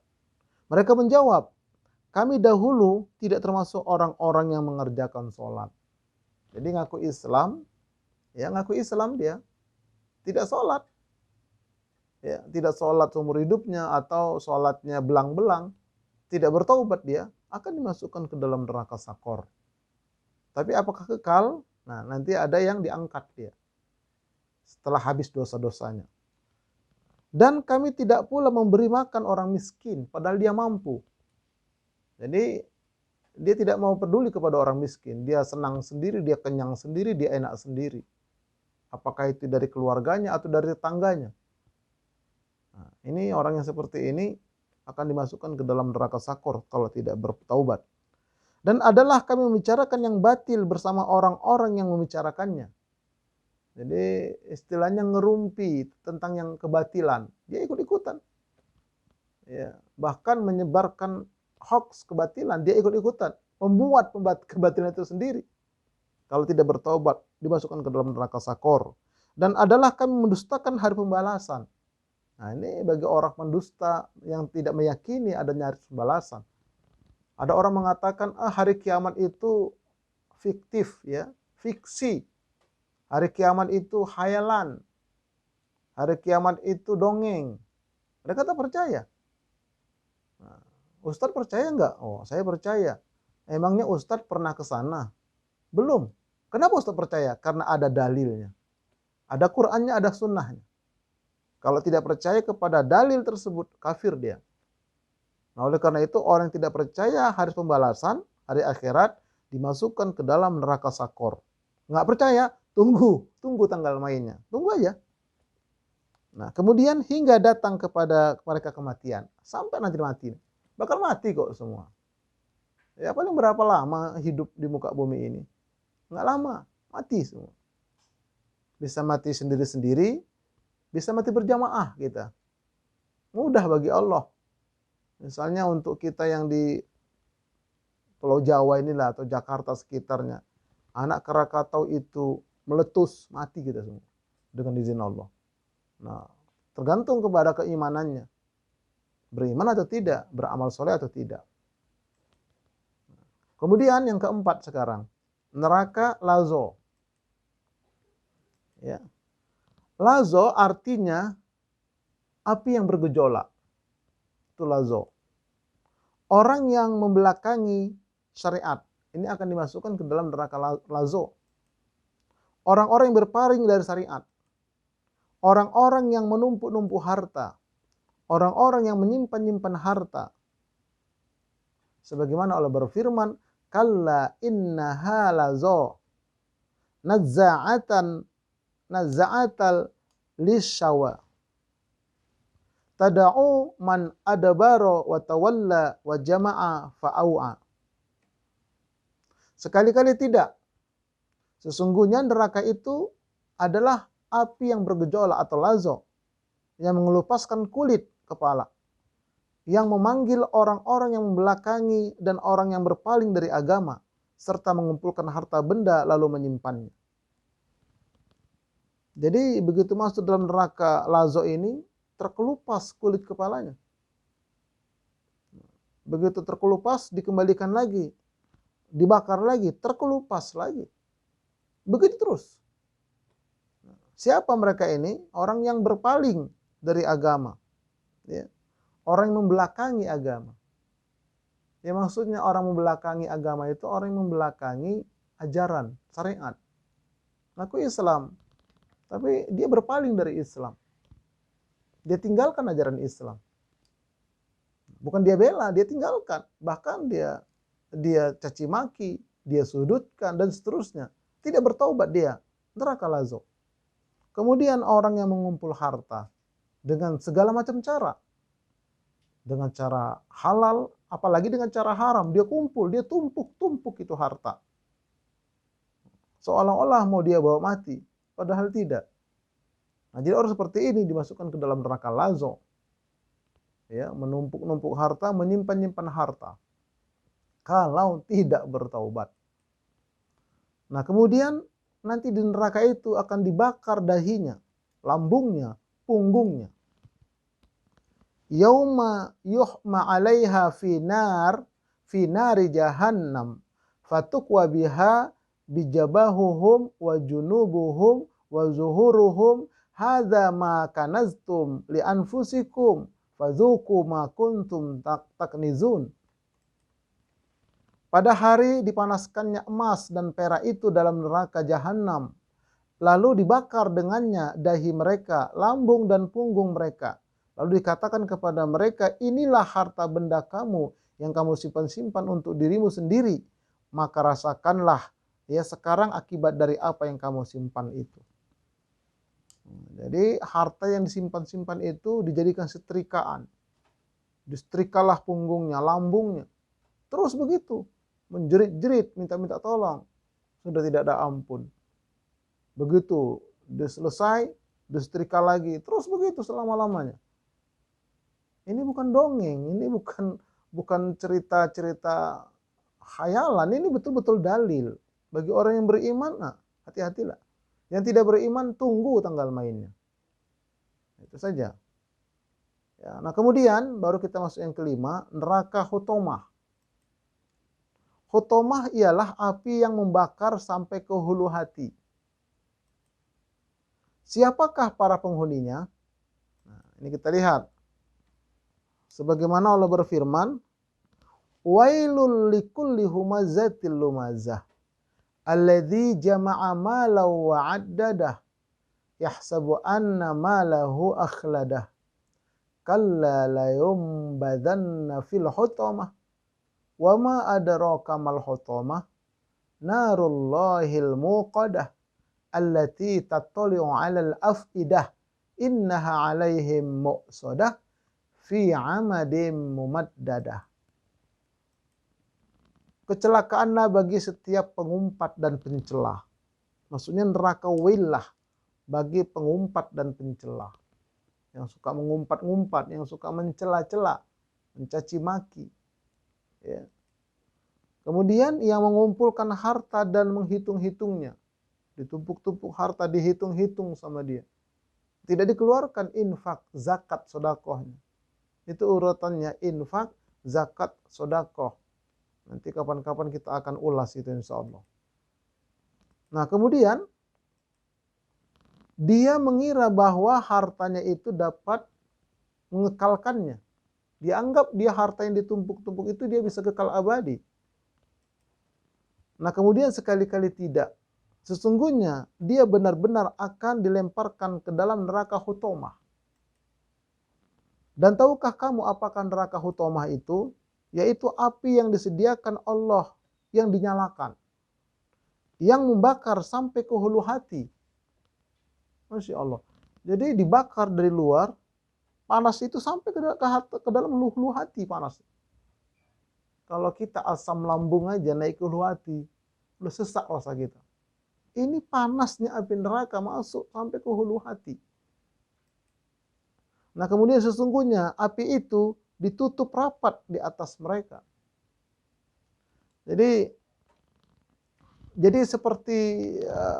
Mereka menjawab, kami dahulu tidak termasuk orang-orang yang mengerjakan sholat. Jadi ngaku Islam, ya ngaku Islam dia, tidak sholat. Ya, tidak sholat seumur hidupnya atau sholatnya belang-belang, tidak bertaubat dia, akan dimasukkan ke dalam neraka sakor. Tapi apakah kekal? Nah, nanti ada yang diangkat dia setelah habis dosa-dosanya. Dan kami tidak pula memberi makan orang miskin, padahal dia mampu. Jadi dia tidak mau peduli kepada orang miskin. Dia senang sendiri, dia kenyang sendiri, dia enak sendiri. Apakah itu dari keluarganya atau dari tetangganya. Nah, ini orang yang seperti ini akan dimasukkan ke dalam neraka sakor kalau tidak bertaubat. Dan adalah kami membicarakan yang batil bersama orang-orang yang membicarakannya. Jadi istilahnya ngerumpi tentang yang kebatilan. Dia ikut-ikutan. Ya, bahkan menyebarkan hoax kebatilan, dia ikut-ikutan. Membuat kebatilan itu sendiri. Kalau tidak bertaubat, dimasukkan ke dalam neraka sakor. Dan adalah kami mendustakan hari pembalasan. Nah, ini bagi orang pendusta yang tidak meyakini adanya hari pembalasan. Ada orang mengatakan, hari kiamat itu fiktif, ya, fiksi. Hari kiamat itu khayalan. Hari kiamat itu dongeng. Mereka tak percaya. Nah, Ustadz percaya enggak? Oh, saya percaya. Emangnya Ustadz pernah ke sana? Belum. Kenapa Ustadz percaya? Karena ada dalilnya. Ada Qur'annya, ada sunnahnya. Kalau tidak percaya kepada dalil tersebut, kafir dia. Nah, oleh karena itu orang yang tidak percaya hari pembalasan, hari akhirat, dimasukkan ke dalam neraka sakor. Nggak percaya? Tunggu tanggal mainnya. Tunggu aja. Nah, kemudian hingga datang kepada mereka kematian. Sampai nanti mati. Bakal mati kok semua. Ya paling berapa lama hidup di muka bumi ini? Nggak lama, mati semua. Bisa mati sendiri-sendiri, bisa mati berjamaah kita. mudah bagi Allah. Misalnya untuk kita yang di Pulau Jawa inilah atau Jakarta sekitarnya, anak Krakatau itu meletus, mati kita semua dengan izin Allah. Nah, tergantung kepada keimanannya. Beriman atau tidak, beramal soleh atau tidak. Kemudian yang keempat sekarang, neraka Lazo. Ya. Lazo artinya api yang bergejolak. Itu Lazo. Orang yang membelakangi syariat, ini akan dimasukkan ke dalam neraka Lazo. Orang-orang yang berpaling dari syariat. Orang-orang yang menumpuk-numpuk harta. Orang-orang yang menyimpan-nyimpan harta. Sebagaimana Allah berfirman, kalla innaha lazo nazza'atal lisyawa tada'u man adabaro wa tawalla wa jama'a fa'au'a. Sekali-kali tidak. Sesungguhnya neraka itu adalah api yang bergejolak atau lazo, yang mengelupaskan kulit kepala, yang memanggil orang-orang yang membelakangi dan orang yang berpaling dari agama, serta mengumpulkan harta benda lalu menyimpannya. Jadi begitu masuk dalam neraka Lazo ini, terkelupas kulit kepalanya. Begitu terkelupas, dikembalikan lagi, dibakar lagi, terkelupas lagi. Begitu terus. Siapa mereka ini? Orang yang berpaling dari agama. Ya. Orang yang membelakangi agama. Ya maksudnya orang membelakangi agama itu orang yang membelakangi ajaran, syariat. Ngaku Islam, tapi dia berpaling dari Islam. Dia tinggalkan ajaran Islam. Bukan dia bela, dia tinggalkan. Bahkan dia caci maki, dia sudutkan dan seterusnya. Tidak bertaubat dia, neraka Lazo. Kemudian orang yang mengumpul harta dengan segala macam cara. Dengan cara halal, apalagi dengan cara haram. Dia kumpul, dia tumpuk-tumpuk itu harta. Seolah-olah mau dia bawa mati, padahal tidak. Nah, jadi orang seperti ini dimasukkan ke dalam neraka Lazo. Ya, menumpuk-numpuk harta, menyimpan-nyimpan harta. Kalau tidak bertaubat. Nah, kemudian nanti di neraka itu akan dibakar dahinya, lambungnya, punggungnya. Yauma yuhma 'alaiha fi nari jahannam fatukwa biha bijabahuhum wa junubuhum wa zuhuruhum hadza ma kanaztum li anfusikum fadzuqu ma kuntum taknizun. Pada hari dipanaskannya emas dan perak itu dalam neraka jahanam, lalu dibakar dengannya dahi mereka, lambung dan punggung mereka. Lalu dikatakan kepada mereka, inilah harta benda kamu yang kamu simpan-simpan untuk dirimu sendiri. Maka rasakanlah ya sekarang akibat dari apa yang kamu simpan itu. Jadi harta yang disimpan-simpan itu dijadikan setrikaan. Disetrikalah punggungnya, lambungnya. Terus begitu. Menjerit-jerit, minta-minta tolong. Sudah tidak ada ampun. Begitu, dia selesai, disetrika lagi. Terus begitu selama-lamanya. Ini bukan dongeng, ini bukan cerita-cerita khayalan, ini betul-betul dalil. Bagi orang yang beriman, nah, hati-hatilah. Yang tidak beriman, tunggu tanggal mainnya. Itu saja. Ya, nah kemudian baru kita masuk yang kelima, neraka Hutomah. Hutomah ialah api yang membakar sampai ke hulu hati. Siapakah para penghuninya? Nah, ini kita lihat. Sebagaimana Allah berfirman, wailul likulli humazatil lumazah alladzi jama'a malan wa 'addadah yahsabu anna malahu akhladah kalla la yumbadanna fil hutamah wa ma adraka mal hutamah narullahil muqadah allati tattali'u 'alal afidah innaha 'alaihim mu'sadah fi 'amadim mumaddadah. Kecelakaanlah bagi setiap pengumpat dan pencelah. Maksudnya neraka wailah bagi pengumpat dan pencelah. yang suka mengumpat-ngumpat, yang suka mencela-cela, mencaci maki. Ya. Kemudian yang mengumpulkan harta dan menghitung-hitungnya. Ditumpuk-tumpuk harta, dihitung-hitung sama dia. Tidak dikeluarkan infak, zakat, sodakohnya. Itu urutannya infak, zakat, sodakoh. Nanti kapan-kapan kita akan ulas itu insya Allah. Nah kemudian dia mengira bahwa hartanya itu dapat mengekalkannya. Dia anggap dia harta yang ditumpuk-tumpuk itu dia bisa kekal abadi. Nah kemudian sekali-kali tidak. Sesungguhnya dia benar-benar akan dilemparkan ke dalam neraka hutomah. Dan tahukah kamu apakah neraka hutomah itu? Yaitu api yang disediakan Allah yang dinyalakan. Yang membakar sampai ke hulu hati. Masya Allah. Jadi dibakar dari luar, panas itu sampai ke dalam hulu hati panas. Kalau kita asam lambung aja naik ke hulu hati, udah sesak rasa kita. Ini panasnya api neraka masuk sampai ke hulu hati. Nah kemudian sesungguhnya api itu ditutup rapat di atas mereka. Jadi seperti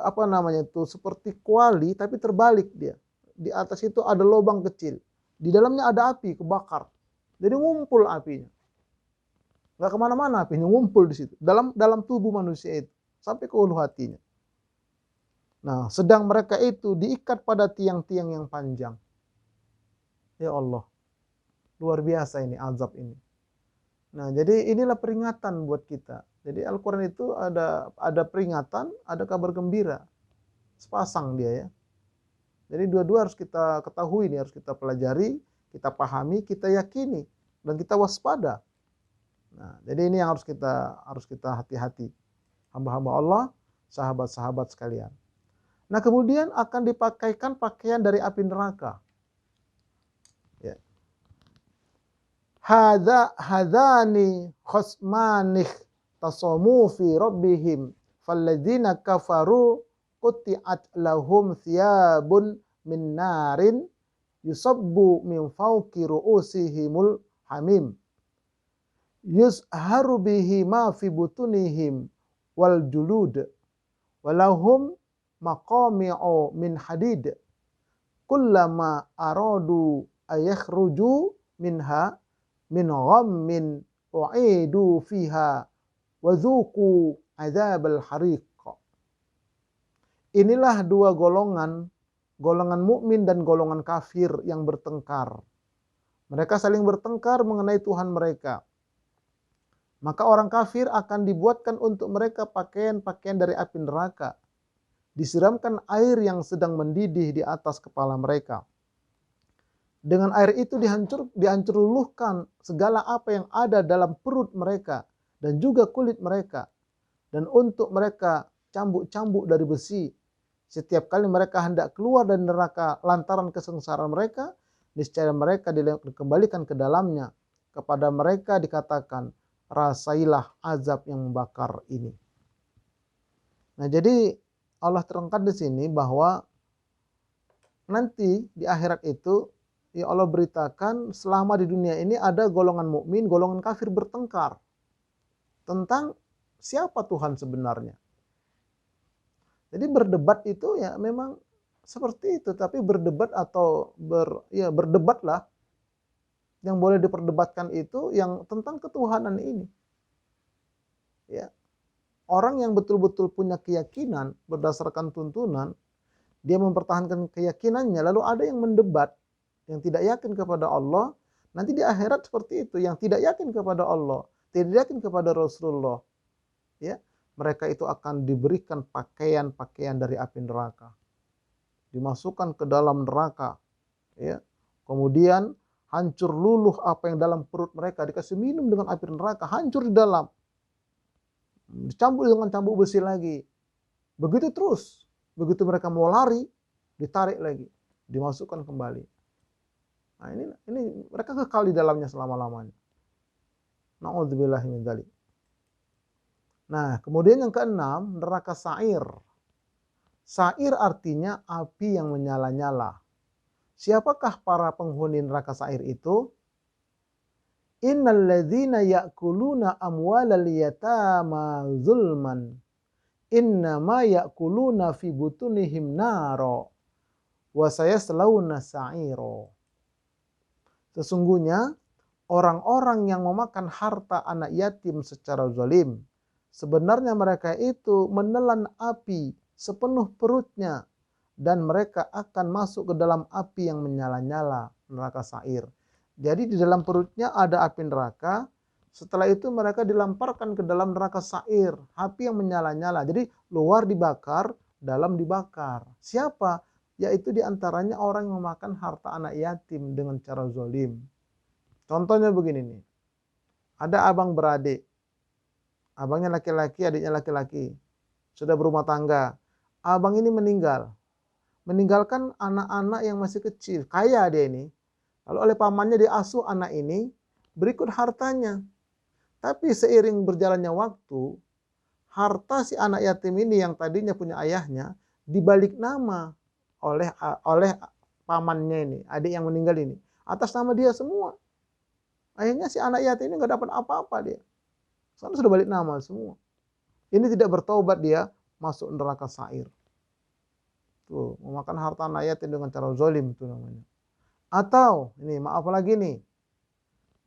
apa namanya itu, seperti kuali tapi terbalik dia. Di atas itu ada lubang kecil. Di dalamnya ada api kebakar. Jadi ngumpul apinya. Nggak kemana-mana apinya, ngumpul di situ. Dalam tubuh manusia itu. Sampai ke hulu hatinya. Nah, sedang mereka itu diikat pada tiang-tiang yang panjang. Ya Allah. Luar biasa ini azab ini. Nah, jadi inilah peringatan buat kita. Jadi Al-Quran itu ada peringatan, ada kabar gembira. Sepasang dia ya. Jadi dua-dua harus kita ketahui nih, harus kita pelajari, kita pahami, kita yakini, dan kita waspada. Nah, jadi ini yang harus kita hati-hati. Hamba-hamba Allah, sahabat-sahabat sekalian. Nah, kemudian akan dipakaikan pakaian dari api neraka. Ya. Hadani khosmanih tasamu fi rabbihim falladzina kafaru quti'at lahum thiyabun min narin yusabbu min fawqi ru'usihimul hamim yusharu bihi ma fi butunihim wal julud walahum maqami'u min hadid kullama aradu ayakhruju minha min ghammin u'idu fiha wa dzuqu adzabal hariq. Inilah dua golongan mukmin dan golongan kafir yang bertengkar. Mereka saling bertengkar mengenai Tuhan mereka. Maka orang kafir akan dibuatkan untuk mereka pakaian-pakaian dari api neraka. Disiramkan air yang sedang mendidih di atas kepala mereka. Dengan air itu dihancur-luluhkan segala apa yang ada dalam perut mereka dan juga kulit mereka. Dan untuk mereka cambuk-cambuk dari besi. Setiap kali mereka hendak keluar dari neraka lantaran kesengsaraan mereka, niscaya mereka dikembalikan ke dalamnya. Kepada mereka dikatakan, rasailah azab yang membakar ini. Nah, jadi Allah terangkan di sini bahwa nanti di akhirat itu ya Allah beritakan selama di dunia ini ada golongan mukmin, golongan kafir bertengkar tentang siapa Tuhan sebenarnya. Jadi berdebat itu ya memang seperti itu, tapi berdebat atau berdebatlah. Yang boleh diperdebatkan itu yang tentang ketuhanan ini. Ya. Orang yang betul-betul punya keyakinan berdasarkan tuntunan, dia mempertahankan keyakinannya, lalu ada yang mendebat, yang tidak yakin kepada Allah, nanti di akhirat seperti itu, yang tidak yakin kepada Allah, tidak yakin kepada Rasulullah, ya, mereka itu akan diberikan pakaian-pakaian dari api neraka, dimasukkan ke dalam neraka, ya, kemudian hancur luluh apa yang dalam perut mereka, dikasih minum dengan api neraka, hancur di dalam. Dicampur dengan cambuk besi lagi. Begitu terus. Begitu mereka mau lari, ditarik lagi, dimasukkan kembali. Nah, ini mereka kekal di dalamnya selama-lamanya. Na'udzubillahi min dzalik. Nah, kemudian yang keenam, neraka sa'ir. Sa'ir artinya api yang menyala-nyala. Siapakah para penghuni neraka sa'ir itu? Innal ladzina ya'kuluna amwalal yatama zulman innama ya'kuluna fi butunihim naro wa sayaslawna sa'iro. Sesungguhnya orang-orang yang memakan harta anak yatim secara zalim, sebenarnya mereka itu menelan api sepenuh perutnya dan mereka akan masuk ke dalam api yang menyala-nyala, neraka sa'ir. Jadi di dalam perutnya ada api neraka, setelah itu mereka dilemparkan ke dalam neraka sa'ir, api yang menyala-nyala. Jadi luar dibakar, dalam dibakar. Siapa? Yaitu diantaranya orang yang memakan harta anak yatim dengan cara zalim. Contohnya begini nih, ada abang beradik, abangnya laki-laki, adiknya laki-laki, sudah berumah tangga. Abang ini meninggalkan anak-anak yang masih kecil, kaya dia ini. Lalu oleh pamannya diasuh anak ini, berikut hartanya. Tapi seiring berjalannya waktu, harta si anak yatim ini yang tadinya punya ayahnya, dibalik nama oleh pamannya ini, adik yang meninggal ini. Atas nama dia semua. Akhirnya si anak yatim ini nggak dapat apa-apa dia. Soalnya sudah balik nama semua. Ini tidak bertaubat dia, masuk neraka sa'ir. Tuh, memakan harta anak yatim dengan cara zalim itu namanya. Atau, ini maaf lagi nih,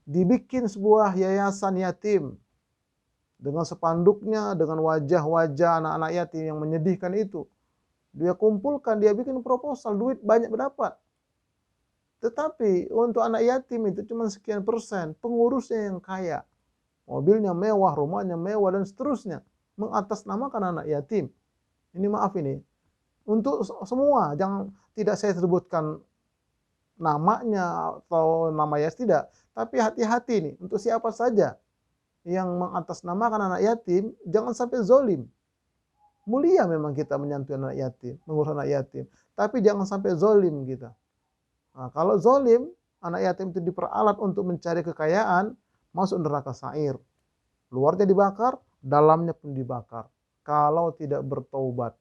dibikin sebuah yayasan yatim dengan spanduknya, dengan wajah-wajah anak-anak yatim yang menyedihkan itu. Dia kumpulkan, dia bikin proposal, duit banyak berdapat. Tetapi untuk anak yatim itu cuma sekian persen, pengurusnya yang kaya. Mobilnya mewah, rumahnya mewah, dan seterusnya. Mengatasnamakan anak yatim. Ini maaf ini. Untuk semua, jangan tidak saya sebutkan namanya atau nama yatim, tidak. Tapi hati-hati nih, untuk siapa saja yang mengatasnamakan anak yatim, jangan sampai zalim. Mulia memang kita menyantui anak yatim, mengurus anak yatim. Tapi jangan sampai zalim kita. Nah, kalau zalim, anak yatim itu diperalat untuk mencari kekayaan, masuk neraka sa'ir. Luarnya dibakar, dalamnya pun dibakar. Kalau tidak bertaubat.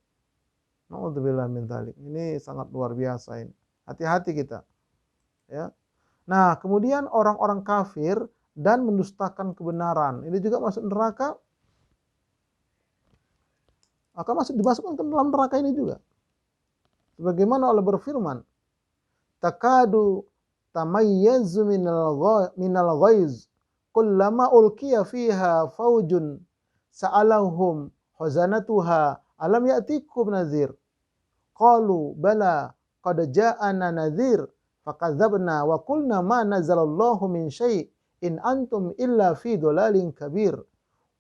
Na'udzubillah min dzalik. Ini sangat luar biasa ini. Hati-hati kita. Ya. Nah, kemudian orang-orang kafir dan mendustakan kebenaran. Ini juga masuk neraka. Akan dimasukkan ke dalam neraka ini juga. Sebagaimana Allah berfirman, takadu tamayyazu minal ghaiz kullama ulqiya fiha faujun sa'alahum khazanatuha alam ya'tikum nadhir qalu bala qad ja'ana nadhir fakadzabna wa qulna ma nazzalallahu min syai' in antum illa fi dhalalin kabir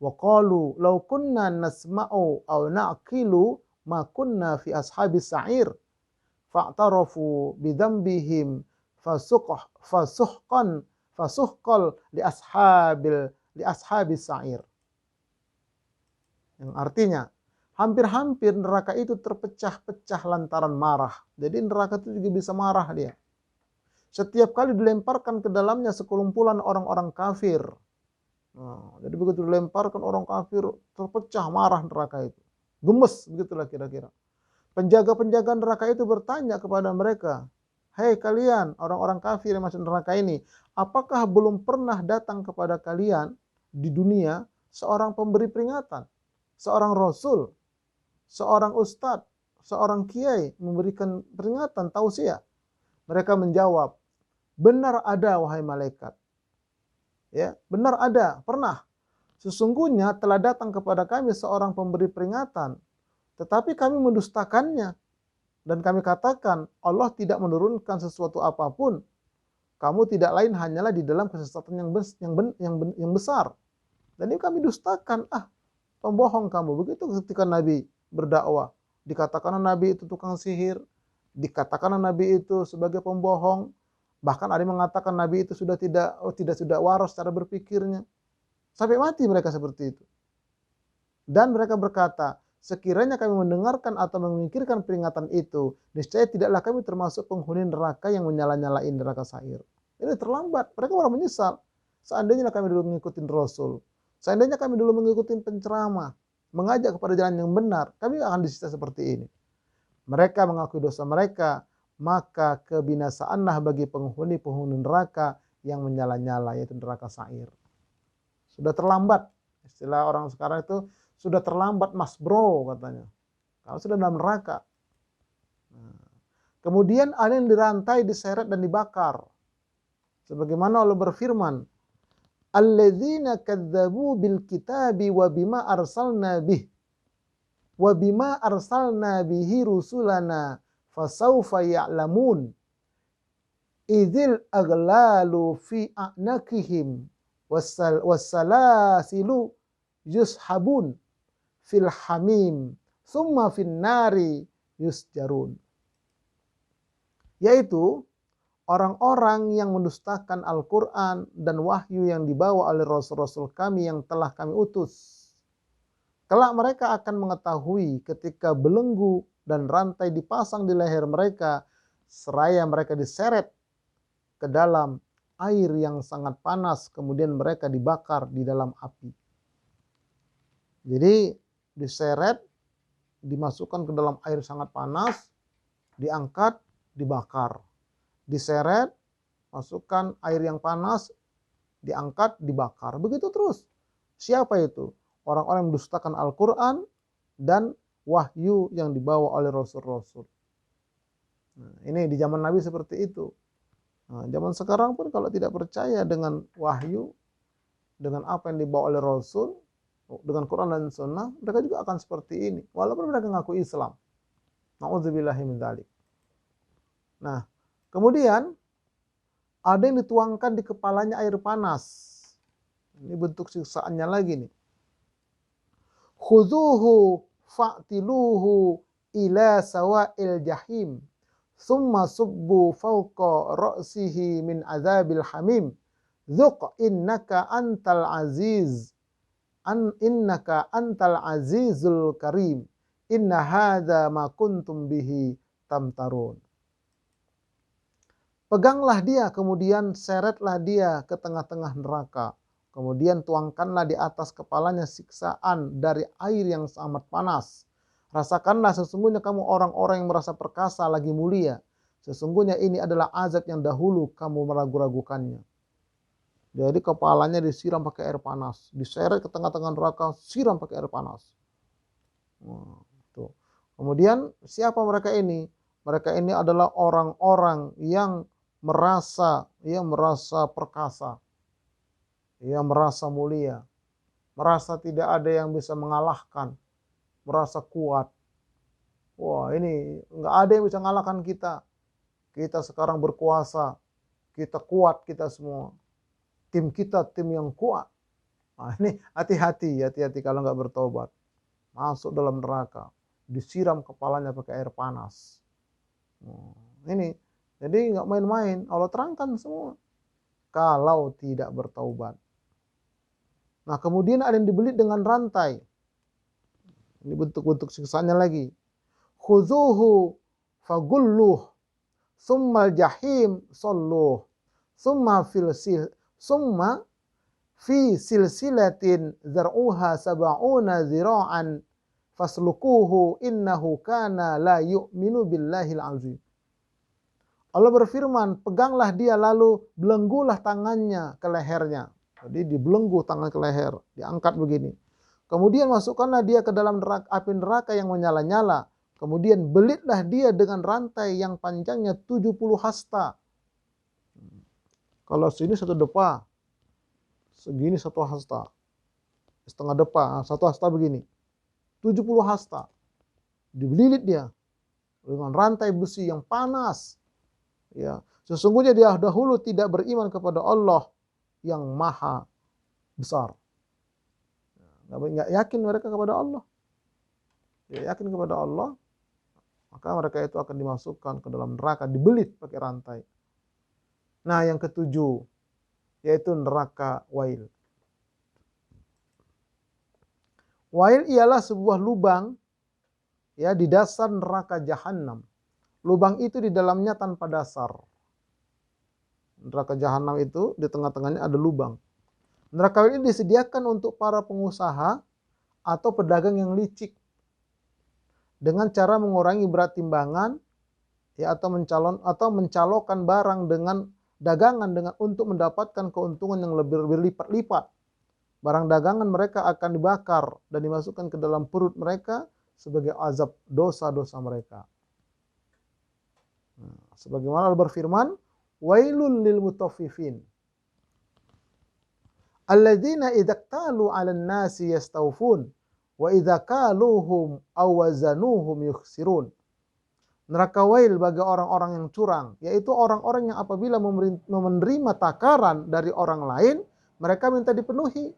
wa qalu law kunna nasma'u aw na'qilu ma kunna fi ashabis sa'ir fa'tarafu bidzambihim fasuhqal li ashabis sa'ir. Yang artinya hampir-hampir neraka itu terpecah-pecah lantaran marah. Jadi neraka itu juga bisa marah dia. Setiap kali dilemparkan ke dalamnya sekelumpulan orang-orang kafir. Nah, jadi begitu dilemparkan orang kafir, terpecah marah neraka itu. Gemes, begitulah kira-kira. Penjaga-penjaga neraka itu bertanya kepada mereka, hei kalian orang-orang kafir yang masuk neraka ini, apakah belum pernah datang kepada kalian di dunia seorang pemberi peringatan, seorang rasul, seorang ustadz, seorang kiai memberikan peringatan, tausiah? Mereka menjawab, benar ada wahai malaikat. Ya, benar ada, pernah. Sesungguhnya telah datang kepada kami seorang pemberi peringatan, tetapi kami mendustakannya. Dan kami katakan, Allah tidak menurunkan sesuatu apapun. Kamu tidak lain hanyalah di dalam kesesatan yang besar. Dan ini kami dustakan. Pembohong kamu. Begitu ketika Nabi berdakwah. Dikatakan Nabi itu tukang sihir. Dikatakan Nabi itu sebagai pembohong. Bahkan ada yang mengatakan Nabi itu sudah tidak waras cara berpikirnya. Sampai mati mereka seperti itu. Dan mereka berkata, sekiranya kami mendengarkan atau memikirkan peringatan itu, niscaya tidaklah kami termasuk penghuni neraka yang menyala-nyalain neraka sa'ir. Ini terlambat. Mereka malah menyesal. Seandainya kami dulu mengikuti Rasul. Seandainya kami dulu mengikuti penceramah. Mengajak kepada jalan yang benar. Kami akan disita seperti ini. Mereka mengakui dosa mereka. maka kebinasaanlah bagi penghuni-penghuni neraka yang menyala-nyala, yaitu neraka sa'ir. Sudah terlambat. Istilah orang sekarang itu sudah terlambat mas bro katanya. Kalau sudah dalam neraka. Kemudian ada yang dirantai, diseret dan dibakar. Sebagaimana Allah berfirman, alladzina kadzabu bil kitabi wa bima arsalna bih wa bima arsalna bihi rusulana fasawfa ya'lamun idzil aghlalu fi a'naqihim wassalasilu yushabun fil hamim summa fin nari yusjarun. Yaitu orang-orang yang mendustakan Al-Quran dan wahyu yang dibawa oleh Rasul-Rasul kami yang telah kami utus. Kelak mereka akan mengetahui ketika belenggu dan rantai dipasang di leher mereka, seraya mereka diseret ke dalam air yang sangat panas, kemudian mereka dibakar di dalam api. Jadi diseret, dimasukkan ke dalam air sangat panas, diangkat, dibakar. Diseret, masukkan air yang panas, diangkat, dibakar. Begitu terus. Siapa itu? Orang-orang yang mendustakan Al-Quran dan wahyu yang dibawa oleh Rasul-Rasul. Nah, ini di zaman Nabi seperti itu. Nah, zaman sekarang pun kalau tidak percaya dengan wahyu, dengan apa yang dibawa oleh Rasul, dengan Quran dan Sunnah, mereka juga akan seperti ini. Walaupun mereka mengaku Islam. Na'udzubillahi min dzalik. Nah, kemudian ada yang dituangkan di kepalanya air panas. Ini bentuk siksaannya lagi nih. Khuzuhu fa'tiluhu ila sawa'il jahim. Summa subbu fawqa ra'sihi min azabil hamim. Zuq innaka antal aziz. Innaka antal azizul karim. Inna hadha ma kuntum bihi tamtarun. Peganglah dia, kemudian seretlah dia ke tengah-tengah neraka. Kemudian tuangkanlah di atas kepalanya siksaan dari air yang sangat panas. Rasakanlah sesungguhnya kamu orang-orang yang merasa perkasa lagi mulia. Sesungguhnya ini adalah azab yang dahulu kamu meragu-ragukannya. Jadi kepalanya disiram pakai air panas. Diseret ke tengah-tengah neraka, siram pakai air panas. Nah, tuh. Kemudian siapa mereka ini? Mereka ini adalah orang-orang yang merasa perkasa, yang merasa mulia, merasa tidak ada yang bisa mengalahkan, merasa kuat. Wah, ini nggak ada yang bisa mengalahkan kita. Kita sekarang berkuasa, kita kuat, kita semua. Tim kita tim yang kuat. Nah, ini hati-hati kalau nggak bertobat. Masuk dalam neraka, disiram kepalanya pakai air panas. Ini jadi nggak main-main. Allah terangkan semua. Kalau tidak bertaubat. Nah, kemudian ada yang dibelit dengan rantai. Ini bentuk-bentuk siksaannya lagi. Khuzuhu fagulluh. Summal jahim salluh. Summa fi silsilatin zar'uha sab'una zira'an faslukuhu innahu kana la yu'minu billahil azim. Allah berfirman, peganglah dia lalu belenggulah tangannya ke lehernya. Jadi dibelenggu tangan ke leher, diangkat begini. Kemudian masukkanlah dia ke dalam api neraka yang menyala-nyala. Kemudian belitlah dia dengan rantai yang panjangnya 70 hasta. Kalau sini satu depa, segini satu hasta. Setengah depa, satu hasta begini. 70 hasta. Dibelilit dia dengan rantai besi yang panas. Ya, sesungguhnya dia dahulu tidak beriman kepada Allah yang maha besar. Nggak yakin mereka kepada Allah. Ya, yakin kepada Allah, maka mereka itu akan dimasukkan ke dalam neraka, dibelit pakai rantai. Nah, yang ketujuh, yaitu neraka Wail. Wail ialah sebuah lubang ya di dasar neraka Jahannam. Lubang itu di dalamnya tanpa dasar. Neraka Jahannam itu di tengah-tengahnya ada lubang. Neraka ini disediakan untuk para pengusaha atau pedagang yang licik dengan cara mengurangi berat timbangan ya, atau mencalonkan barang dengan dagangan dengan untuk mendapatkan keuntungan yang lebih berlipat-lipat. Barang dagangan mereka akan dibakar dan dimasukkan ke dalam perut mereka sebagai azab dosa-dosa mereka. Nah, sebagaimana Allah berfirman, wailul lil mutaffifin alladzina idza iktalu 'alan nasi yastawfun wa idza kaluhum aw wazanuhum yukhsirun. Neraka wail bagi orang-orang yang curang, yaitu orang-orang yang apabila menerima takaran dari orang lain, mereka minta dipenuhi.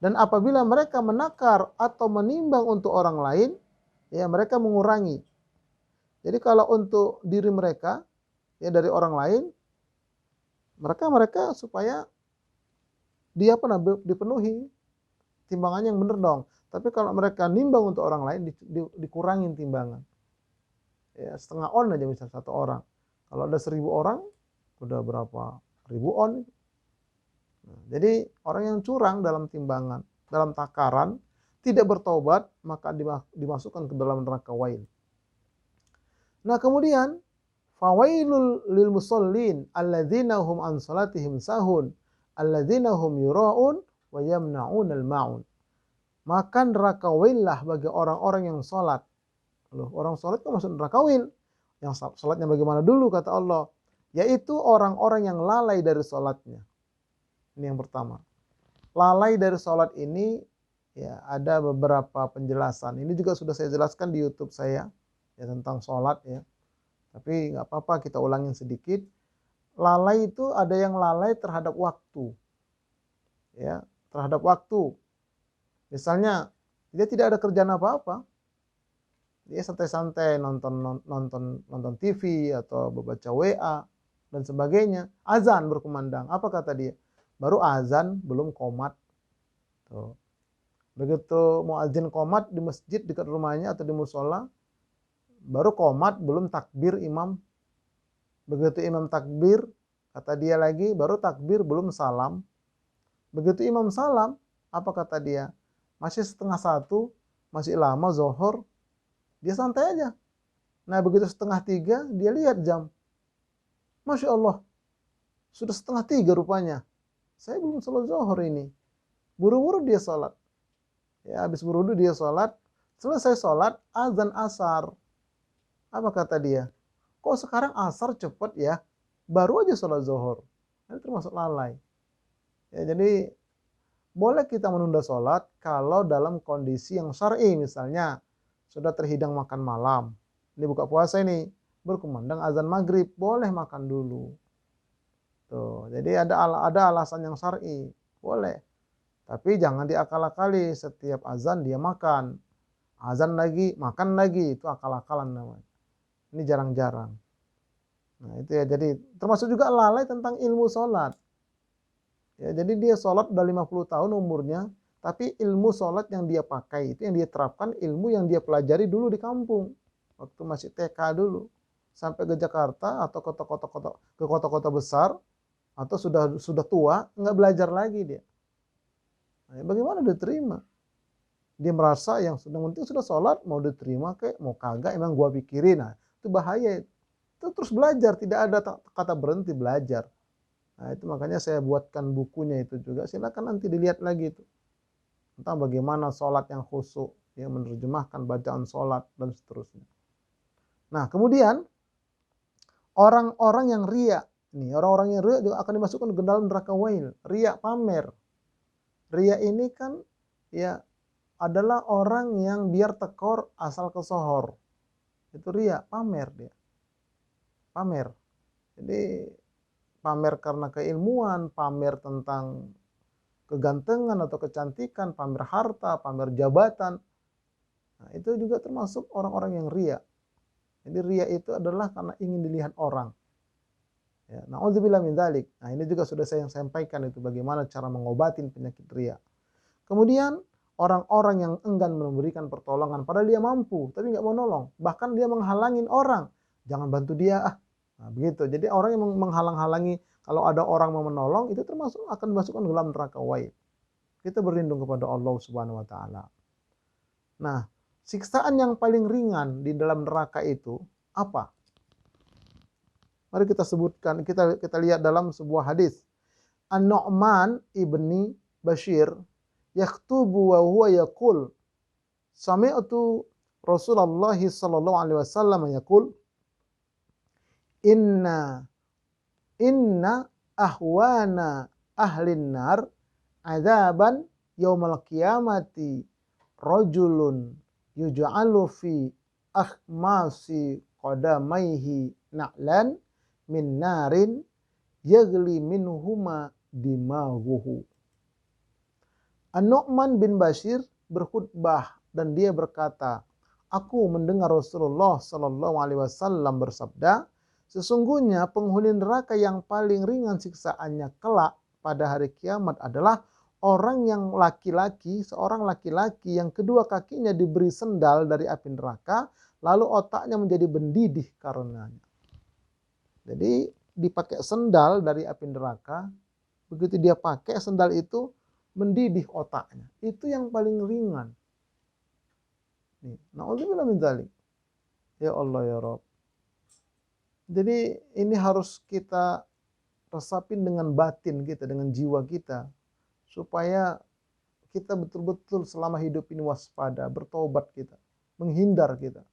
Dan apabila mereka menakar atau menimbang untuk orang lain, ya mereka mengurangi. Jadi kalau untuk diri mereka, ya dari orang lain, mereka supaya dia dipenuhi timbangannya yang benar dong. Tapi kalau mereka nimbang untuk orang lain, dikurangin timbangan. Ya, setengah on aja misal satu orang. Kalau ada 1.000 orang, udah berapa ribu on. Nah, jadi orang yang curang dalam timbangan, dalam takaran, tidak bertobat, maka dimasukkan ke dalam neraka wail. Nah kemudian, fawailul lil musallin alladzina hum an salatihim sahun alladzina hum yura'un wa yamna'unal ma'un. Maka neraka wail lah bagi orang-orang yang salat. Loh, orang salat kan masuk neraka wail. Yang salatnya bagaimana dulu kata Allah? Yaitu orang-orang yang lalai dari salatnya. Ini yang pertama. Lalai dari salat ini ya ada beberapa penjelasan. Ini juga sudah saya jelaskan di YouTube saya ya tentang salat ya. Tapi nggak apa-apa kita ulangin sedikit. Lalai itu ada yang lalai terhadap waktu. Ya, terhadap waktu. Misalnya dia tidak ada kerjaan apa-apa. Dia santai-santai nonton TV atau membaca WA dan sebagainya. Azan berkumandang. Apa kata dia? Baru azan belum qomat. Tuh. Begitu muadzin qomat di masjid dekat rumahnya atau di musola, baru qomat belum takbir imam. Begitu imam takbir, kata dia lagi, baru takbir belum salam. Begitu imam salam, apa kata dia? Masih 1:30, masih lama zuhur, dia santai aja. Nah begitu 2:30, dia lihat jam. Masya Allah, sudah 2:30 rupanya. Saya belum sholat zuhur ini. Buru-buru dia sholat. Ya, habis buru-buru dia sholat. Selesai sholat, azan asar. Apa kata dia? Kok sekarang asar cepat ya? Baru aja sholat zuhur. Ini termasuk lalai. Ya, jadi boleh kita menunda sholat kalau dalam kondisi yang syar'i. Misalnya sudah terhidang makan malam. Ini buka puasa ini. Berkumandang azan maghrib. Boleh makan dulu. Tuh, jadi ada alasan yang syar'i. Boleh. Tapi jangan diakal-akali. Setiap azan dia makan. Azan lagi, makan lagi. Itu akal-akalan namanya. Ini jarang-jarang. Nah itu ya, jadi termasuk juga lalai tentang ilmu sholat. Ya, jadi dia sholat udah 50 tahun umurnya, tapi ilmu sholat yang dia pakai itu, yang dia terapkan, ilmu yang dia pelajari dulu di kampung. Waktu masih TK dulu. Sampai ke Jakarta atau ke kota-kota besar, atau sudah tua, nggak belajar lagi dia. Nah, bagaimana diterima? Dia merasa yang penting sudah sholat, mau diterima kayak mau kagak, emang gua pikirin. Nah, itu bahaya. Itu terus belajar, tidak ada kata berhenti belajar. Nah, itu makanya saya buatkan bukunya itu juga. Silakan nanti dilihat lagi itu. Tentang bagaimana sholat yang khusyuk, ya, menerjemahkan bacaan sholat dan seterusnya. Nah, kemudian orang-orang yang riya, nih orang-orang yang riya juga akan dimasukkan ke dalam neraka wail. Riya pamer. Riya ini kan ya adalah orang yang biar tekor asal kesohor. Itu riya, pamer dia. Pamer. Jadi pamer karena keilmuan, pamer tentang kegantengan atau kecantikan, pamer harta, pamer jabatan. Nah, itu juga termasuk orang-orang yang riya. Jadi riya itu adalah karena ingin dilihat orang. Ya, na'udzubillah min dzalik. Nah, ini juga sudah saya sampaikan itu bagaimana cara mengobatin penyakit riya. Kemudian orang-orang yang enggan memberikan pertolongan padahal dia mampu tapi nggak mau nolong, bahkan dia menghalangin orang, jangan bantu dia ah. Nah, begitu. Jadi orang yang menghalang-halangi kalau ada orang mau menolong itu termasuk akan dimasukkan dalam neraka wail. Kita berlindung kepada Allah Subhanahu wa taala. Nah, siksaan yang paling ringan di dalam neraka itu apa? Mari kita sebutkan, kita lihat dalam sebuah hadis. An-Nu'man ibni Bashir yaktubu wa huwa yaqul sami'tu Rasulullah sallallahu alaihi wasallam yaqul inna ahwana ahlin nar adzaban yaumal qiyamati rajulun yuj'alu fi akhmasi qadamaihi na'lan min narin yagli minhuma dimaghuhu. An-Nu'man bin Bashir berkhutbah dan dia berkata, aku mendengar Rasulullah sallallahu alaihi wasallam bersabda, sesungguhnya penghuni neraka yang paling ringan siksaannya kelak pada hari kiamat adalah orang yang laki-laki, seorang laki-laki yang kedua kakinya diberi sendal dari api neraka, lalu otaknya menjadi mendidih karenanya. Jadi dipakai sendal dari api neraka, begitu dia pakai sendal itu mendidih otaknya. Itu yang paling ringan. Na'udzubillah min dzalik. Ya Allah ya Rabb. Jadi ini harus kita resapin dengan batin kita, dengan jiwa kita, supaya kita betul-betul selama hidup ini waspada, bertobat kita, menghindar kita.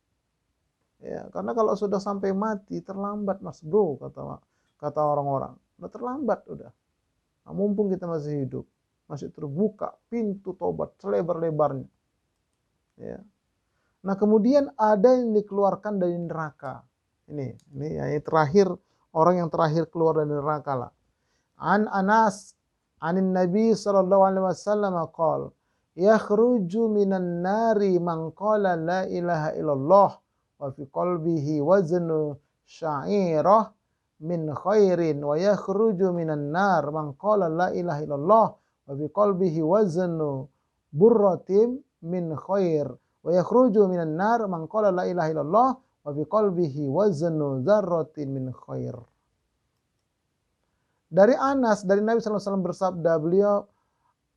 Ya, karena kalau sudah sampai mati terlambat mas bro, kata orang-orang. Udah terlambat udah. Nah, mumpung kita masih hidup, masih terbuka pintu tobat selebar-lebarnya. Ya. Nah, kemudian ada yang dikeluarkan dari neraka. Ini yang terakhir, orang yang terakhir keluar dari neraka lah. An Anas anin Nabi sallallahu alaihi wasallam qol yakhruju minan nari man qala la ilaha illallah wa fi qalbihi waznu sya'irah min khairin wa yakhruju minan nar man qala la ilaha illallah wa fi qalbihi waznu burratin min khair wa yakhruju minan nar man qala la ilaha illallah wa fi qalbihi waznu dzarratin min khair. Dari Anas, dari Nabi SAW bersabda, beliau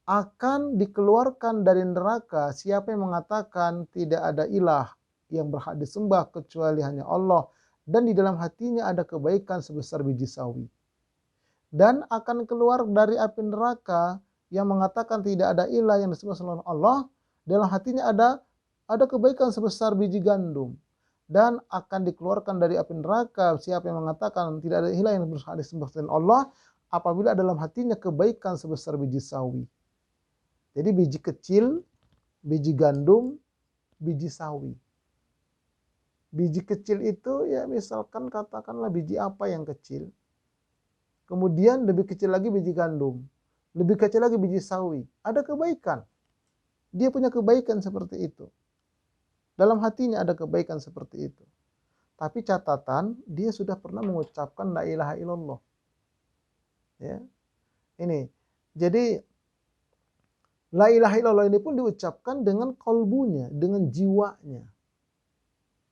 akan dikeluarkan dari neraka siapa yang mengatakan tidak ada ilah yang berhak disembah kecuali hanya Allah, dan di dalam hatinya ada kebaikan sebesar biji sawi. Dan akan keluar dari api neraka yang mengatakan tidak ada ilah yang disembah selain Allah, dalam hatinya ada kebaikan sebesar biji gandum. Dan akan dikeluarkan dari api neraka siapa yang mengatakan tidak ada ilah yang berhak disembah selain Allah, apabila dalam hatinya kebaikan sebesar biji sawi. Jadi biji kecil, biji gandum, biji sawi. Biji kecil itu ya misalkan katakanlah biji apa yang kecil. Kemudian lebih kecil lagi biji gandum. Lebih kecil lagi biji sawi. Ada kebaikan. Dia punya kebaikan seperti itu. Dalam hatinya ada kebaikan seperti itu. Tapi catatan, dia sudah pernah mengucapkan la ilaha illallah. Ya. Ini. Jadi la ilaha illallah ini pun diucapkan dengan kolbunya, dengan jiwanya.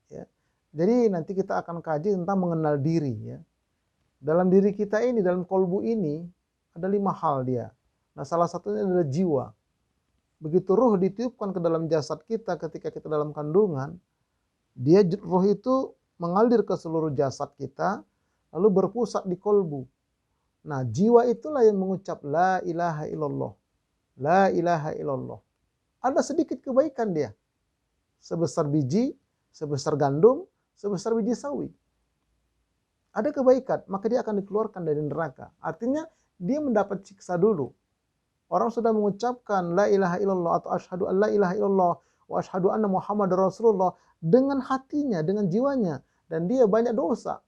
Ya. Jadi nanti kita akan kaji tentang mengenal diri ya. Dalam diri kita ini, dalam kolbu ini ada 5 hal dia. Nah, salah satunya adalah jiwa. Begitu ruh ditiupkan ke dalam jasad kita ketika kita dalam kandungan, ruh itu mengalir ke seluruh jasad kita, lalu berpusat di kolbu. Nah, jiwa itulah yang mengucap la ilaha illallah. La ilaha illallah. Ada sedikit kebaikan dia. Sebesar biji, sebesar gandum, sebesar biji sawi. Ada kebaikan, maka dia akan dikeluarkan dari neraka. Artinya dia mendapat siksa dulu. Orang sudah mengucapkan la ilaha illallah atau asyhadu an la ilaha illallah wa asyhadu anna Muhammadar Rasulullah dengan hatinya, dengan jiwanya, dan dia banyak dosa.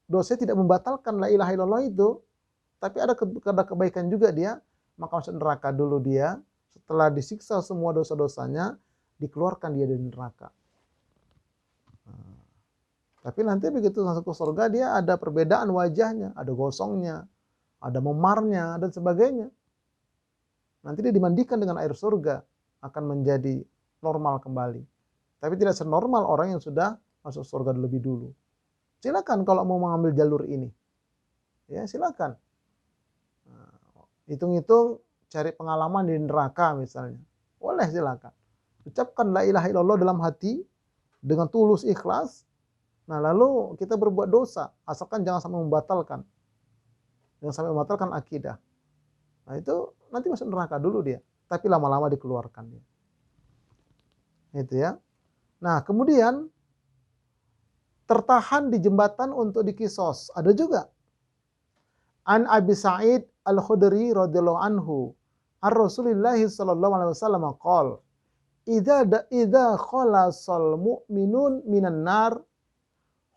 Dosa tidak membatalkan la ilaha illallah itu, tapi ada kebaikan juga dia, maka masuk neraka dulu dia. Setelah disiksa semua dosa-dosanya, dikeluarkan dia dari neraka. Tapi nanti begitu masuk ke surga dia ada perbedaan wajahnya, ada gosongnya, ada memarnya, dan sebagainya. Nanti dia dimandikan dengan air surga, akan menjadi normal kembali. Tapi tidak senormal orang yang sudah masuk surga lebih dulu. Silakan kalau mau mengambil jalur ini. Ya, silakan. Hitung-hitung cari pengalaman di neraka misalnya. Boleh silakan. Ucapkan la ilaha illallah dalam hati dengan tulus ikhlas. Nah, lalu kita berbuat dosa, asalkan jangan sampai membatalkan. Jangan sampai membatalkan akidah. Nah, itu nanti masuk neraka dulu dia, tapi lama-lama dikeluarkan dia. Itu ya. Nah, kemudian tertahan di jembatan untuk dikisos. Ada juga. An Abi Sa'id Al-Khudri radhiyallahu anhu, Ar-Rasulillah sallallahu alaihi wasallam qol, idza khalasal mu'minun minan nar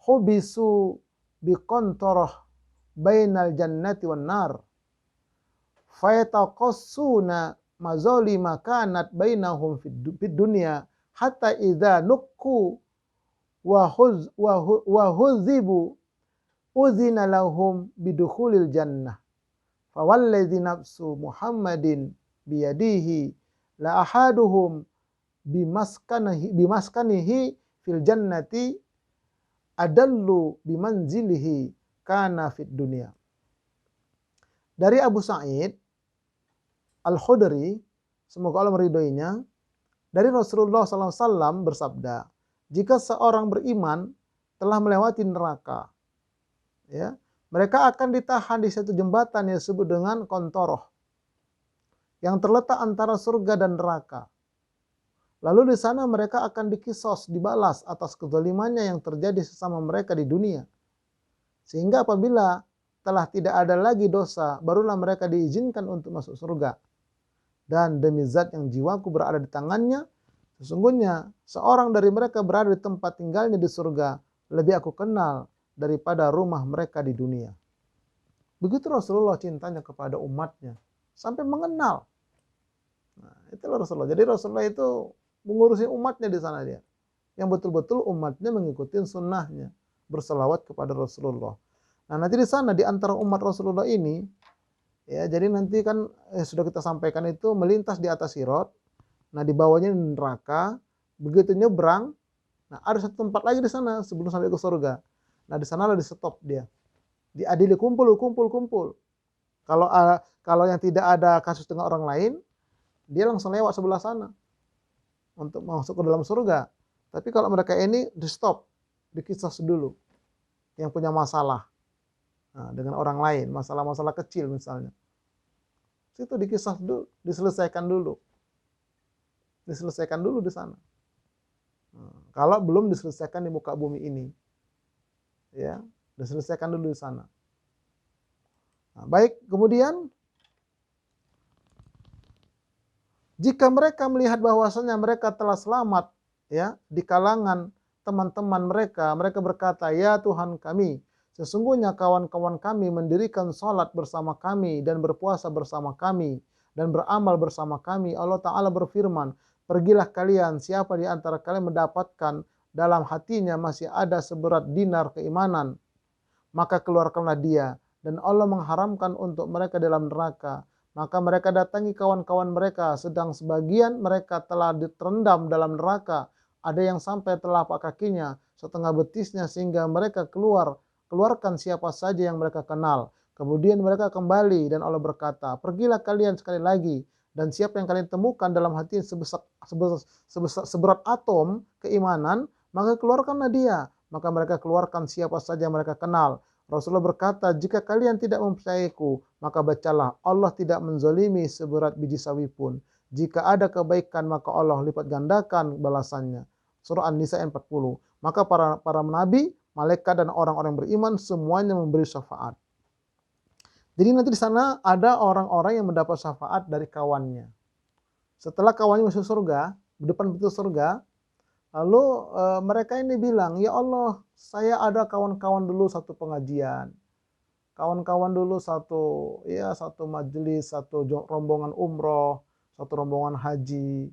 hubisu biqantarah bainal jannati wan nar fayataqassuna mazalima kanat bainahum fid dunya hatta idza nukku wa huzibu uzina lahum bidukhulil jannah fawalladzi nafsu Muhammadin biyadihi la ahaduhum bimaskanihi fil jannati adallu bimanzilihi kana fid dunya. Dari Abu Sa'id Al-Khudri, semoga Allah meridhoinya, dari Rasulullah SAW bersabda, jika seorang beriman telah melewati neraka, ya, mereka akan ditahan di satu jembatan yang disebut dengan Qantoroh, yang terletak antara surga dan neraka. Lalu di sana mereka akan dikisos, dibalas atas kezalimannya yang terjadi sesama mereka di dunia. Sehingga apabila telah tidak ada lagi dosa, barulah mereka diizinkan untuk masuk surga. Dan demi zat yang jiwaku berada di tangannya, sesungguhnya seorang dari mereka berada di tempat tinggalnya di surga, lebih aku kenal daripada rumah mereka di dunia. Begitu Rasulullah cintanya kepada umatnya, sampai mengenal. Nah, itulah Rasulullah. Jadi Rasulullah itu mengurusi umatnya di sana dia. Yang betul-betul umatnya mengikuti sunnahnya, berselawat kepada Rasulullah. Nah, nanti di sana di antara umat Rasulullah ini, ya, jadi nanti kan sudah kita sampaikan itu melintas di atas sirat. Nah, di bawahnya neraka, begitu nyebrang, nah ada satu tempat lagi di sana sebelum sampai ke surga. Nah, di sanalah di stop dia. Diadili kumpul. Kalau yang tidak ada kasus dengan orang lain, dia langsung lewat sebelah sana untuk masuk ke dalam surga. Tapi kalau mereka ini di stop, dikisah dulu. Yang punya masalah dengan orang lain, masalah-masalah kecil misalnya. Situ dikisah dulu, diselesaikan dulu di sana. Kalau belum diselesaikan di muka bumi ini, ya, diselesaikan dulu di sana. Nah, baik, kemudian jika mereka melihat bahwasanya mereka telah selamat, ya, di kalangan teman-teman mereka, mereka berkata, ya Tuhan kami, sesungguhnya kawan-kawan kami mendirikan salat bersama kami dan berpuasa bersama kami dan beramal bersama kami. Allah Ta'ala berfirman, pergilah kalian, siapa di antara kalian mendapatkan dalam hatinya masih ada seberat dinar keimanan, maka keluarkanlah dia. Dan Allah mengharamkan untuk mereka dalam neraka. Maka mereka datangi kawan-kawan mereka, sedang sebagian mereka telah diterendam dalam neraka. Ada yang sampai telapak kakinya, setengah betisnya, sehingga mereka keluarkan siapa saja yang mereka kenal. Kemudian mereka kembali dan Allah berkata, pergilah kalian sekali lagi, dan siapa yang kalian temukan dalam hati seberat atom keimanan, maka keluarkanlah dia. Maka mereka keluarkan siapa saja yang mereka kenal. Rasulullah berkata, jika kalian tidak mempercayaiku, maka bacalah, Allah tidak menzalimi seberat biji sawi pun. Jika ada kebaikan, maka Allah lipat gandakan balasannya. Surah An-Nisa 40. Maka para nabi, malaikat dan orang-orang beriman semuanya memberi syafaat. Jadi nanti di sana ada orang-orang yang mendapat syafaat dari kawannya. Setelah kawannya masuk surga, di depan pintu surga, lalu mereka ini bilang, ya Allah, saya ada kawan-kawan dulu satu pengajian, kawan-kawan dulu satu majelis, satu rombongan umroh, satu rombongan haji.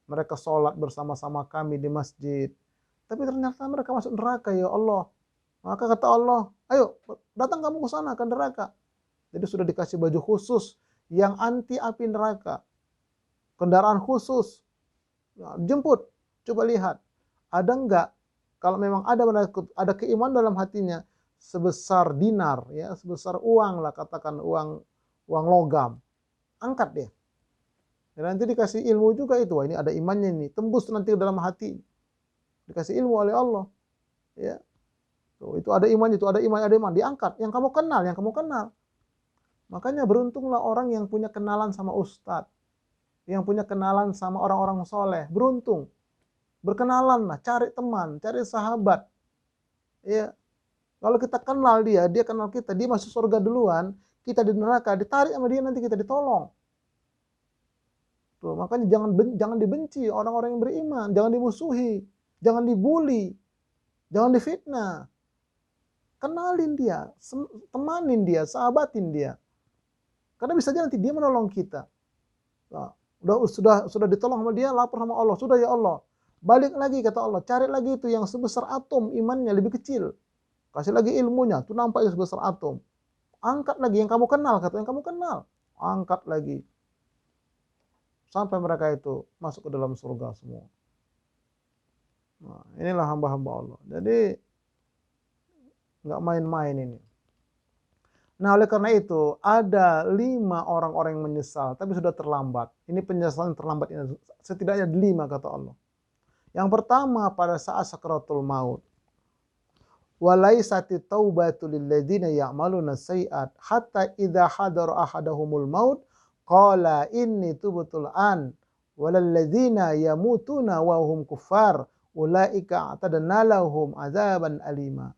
Mereka sholat bersama-sama kami di masjid. Tapi ternyata mereka masuk neraka, ya Allah. Maka kata Allah, ayo datang kamu ke sana, ke neraka. Jadi sudah dikasih baju khusus yang anti api neraka. Kendaraan khusus. Nah, jemput. Coba lihat, ada enggak, kalau memang ada keimanan dalam hatinya sebesar dinar, ya, sebesar uang lah, katakan uang logam, angkat dia. Dan nanti dikasih ilmu juga itu, wah ini ada imannya nih, tembus nanti dalam hati, dikasih ilmu oleh Allah, ya. Tuh, itu ada iman, itu ada iman, ada iman, diangkat. Yang kamu kenal, yang kamu kenal. Makanya beruntunglah orang yang punya kenalan sama ustadz, yang punya kenalan sama orang-orang soleh. Beruntung. Berkenalan lah, cari teman, cari sahabat. Ya, kalau kita kenal dia kenal kita, dia masuk surga duluan, kita di neraka, ditarik sama dia, nanti kita ditolong. Tuh, makanya jangan dibenci orang-orang yang beriman, jangan dimusuhi, jangan dibully, jangan difitnah. Kenalin dia, temanin dia, sahabatin dia. Karena bisa aja nanti dia menolong kita. Nah, sudah ditolong sama dia, lapor sama Allah, sudah ya Allah. Balik lagi kata Allah, cari lagi itu yang sebesar atom, imannya lebih kecil. Kasih lagi ilmunya, tuh nampak itu sebesar atom. Angkat lagi yang kamu kenal, kata yang kamu kenal. Angkat lagi. Sampai mereka itu masuk ke dalam surga semua. Nah, inilah hamba-hamba Allah. Jadi nggak main-main ini. Nah, oleh karena itu ada 5 orang-orang yang menyesal, tapi sudah terlambat. Ini penyesalan terlambat ini, setidaknya 5 kata Allah. Yang pertama pada saat sakaratul maut. Walaisati taubatu lilladzina ya'maluna sayi'at hatta idza hadara ahadahumul maut qala inni tubtul an walalladzina yamutuna wa hum kuffar ulaika a'tadna lahum adzaban alima.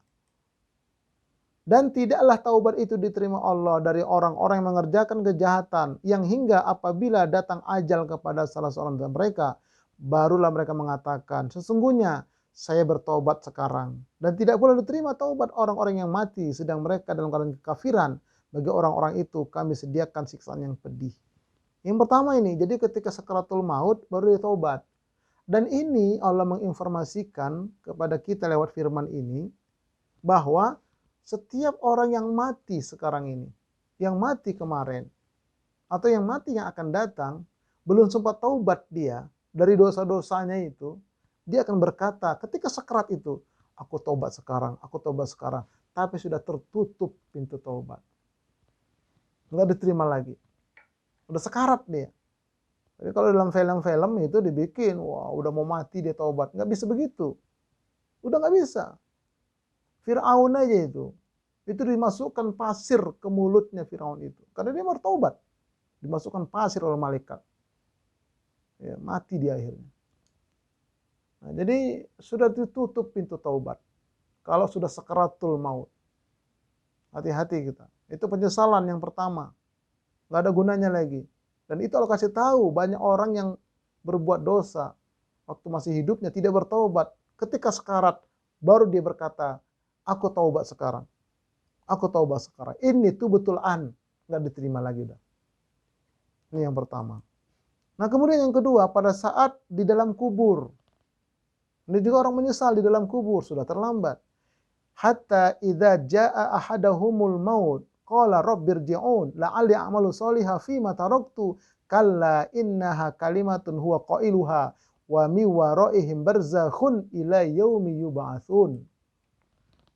Dan tidaklah taubat itu diterima Allah dari orang-orang yang mengerjakan kejahatan yang hingga apabila datang ajal kepada salah seorang dari mereka barulah mereka mengatakan, sesungguhnya saya bertobat sekarang. Dan tidak pula diterima taubat orang-orang yang mati sedang mereka dalam keadaan kekafiran. Bagi orang-orang itu kami sediakan siksaan yang pedih. Yang pertama ini, jadi ketika sakaratul maut baru dia taubat. Dan ini Allah menginformasikan kepada kita lewat firman ini bahwa setiap orang yang mati sekarang ini, yang mati kemarin, atau yang mati yang akan datang, belum sempat taubat dia dari dosa-dosanya itu, dia akan berkata ketika sakarat itu, aku taubat sekarang, aku taubat sekarang. Tapi sudah tertutup pintu taubat. Nggak diterima lagi. Udah sekarat dia. Jadi kalau dalam film-film itu dibikin, wah udah mau mati dia taubat. Nggak bisa begitu. Udah nggak bisa. Fir'aun aja itu. Itu dimasukkan pasir ke mulutnya Fir'aun itu. Karena dia mau taubat. Dimasukkan pasir oleh malaikat. Ya, mati dia akhirnya. Nah, jadi sudah ditutup pintu taubat. Kalau sudah sakaratul maut. Hati-hati kita. Itu penyesalan yang pertama. Nggak ada gunanya lagi. Dan itu Allah kasih tahu banyak orang yang berbuat dosa. Waktu masih hidupnya tidak bertaubat. Ketika sekarat baru dia berkata, aku taubat sekarang. Aku taubat sekarang. Ini tuh betul nggak diterima lagi dah. Ini yang pertama. Nah kemudian yang kedua, pada saat di dalam kubur. Ini juga orang menyesal di dalam kubur, sudah terlambat. Hatta idza jaa ahadahumul maut qala rabbirji'un la'alli a'malu shalihan fima taraktu kalla innaha kalimatun huwa qailuha wa mi waraihim barzakhun ila yaumi yub'atsun.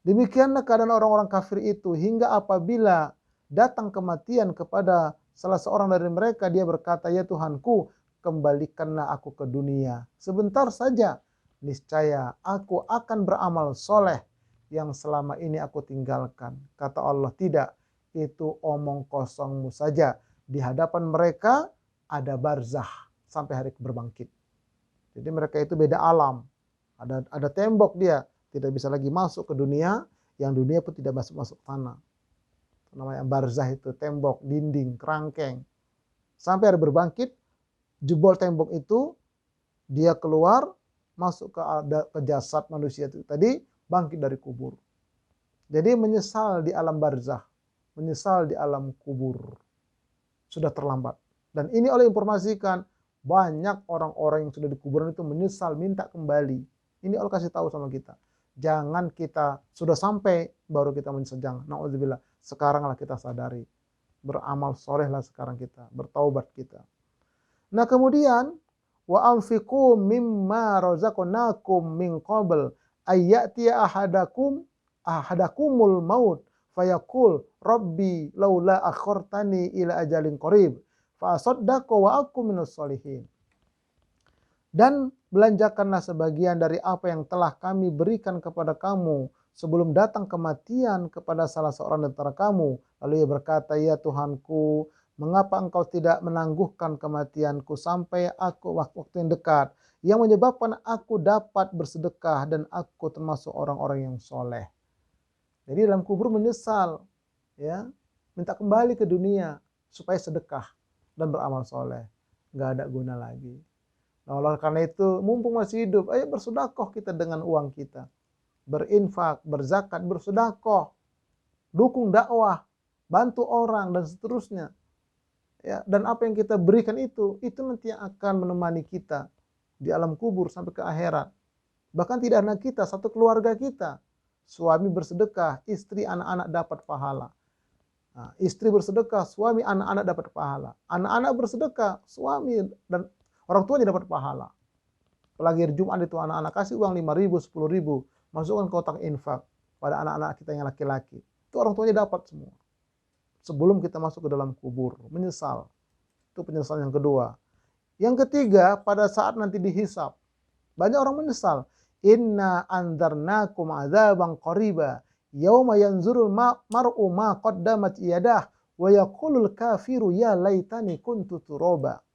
Demikianlah keadaan orang-orang kafir itu hingga apabila datang kematian kepada salah seorang dari mereka, dia berkata, ya Tuhanku, kembalikanlah aku ke dunia. Sebentar saja, niscaya aku akan beramal soleh yang selama ini aku tinggalkan. Kata Allah, tidak, itu omong kosongmu saja. Di hadapan mereka ada barzah sampai hari berbangkit. Jadi mereka itu beda alam. Ada tembok dia. Tidak bisa lagi masuk ke dunia, yang dunia pun tidak masuk tanah. Namanya barzah itu, tembok, dinding, kerangkeng. Sampai hari berbangkit, jebol tembok itu, dia keluar, masuk ke jasad manusia itu tadi, bangkit dari kubur. Jadi menyesal di alam barzah, menyesal di alam kubur. Sudah terlambat. Dan ini oleh informasikan, banyak orang-orang yang sudah di kuburan itu menyesal, minta kembali. Ini Allah kasih tahu sama kita. Jangan kita sudah sampai baru kita menyesal. Jangan. Na'udzubillah. Sekaranglah kita sadari. Beramal solehlah sekarang kita. Bertaubat kita. Nah kemudian wa anfiqu mimma razaqnakum min qabl ayyatiya ahadakumul maut fayaqul rabbi laula akhartani ila ajalin qarib fa asaddaqu wa akum minus solihin. Dan belanjakanlah sebagian dari apa yang telah kami berikan kepada kamu sebelum datang kematian kepada salah seorang di antara kamu. Lalu ia berkata, ya Tuhanku, mengapa engkau tidak menangguhkan kematianku sampai aku waktu yang dekat, yang menyebabkan aku dapat bersedekah dan aku termasuk orang-orang yang soleh. Jadi dalam kubur menyesal, ya, minta kembali ke dunia supaya sedekah dan beramal soleh. Nggak ada guna lagi. Nah, oleh karena itu, mumpung masih hidup, ayo bersedekah kita dengan uang kita. Berinfak, berzakat, bersedekah, dukung dakwah, bantu orang, dan seterusnya. Ya, dan apa yang kita berikan itu nanti yang akan menemani kita di alam kubur sampai ke akhirat. Bahkan tidak hanya kita, satu keluarga kita. Suami bersedekah, istri, anak-anak dapat pahala. Nah, istri bersedekah, suami, anak-anak dapat pahala. Anak-anak bersedekah, suami dan orang tuanya dapat pahala. Apalagi hari Jumat itu anak-anak kasih uang 5.000, 10.000, masukkan kotak infak pada anak-anak kita yang laki-laki. Itu orang tuanya dapat semua. Sebelum kita masuk ke dalam kubur, menyesal. Itu penyesalan yang kedua. Yang ketiga, pada saat nanti dihisab. Banyak orang menyesal. Inna anzarnakum adzaban qariba yauma yanzurul mar'u ma qaddamat yadah wa yaqulul kafiru ya laitani kuntu turaba.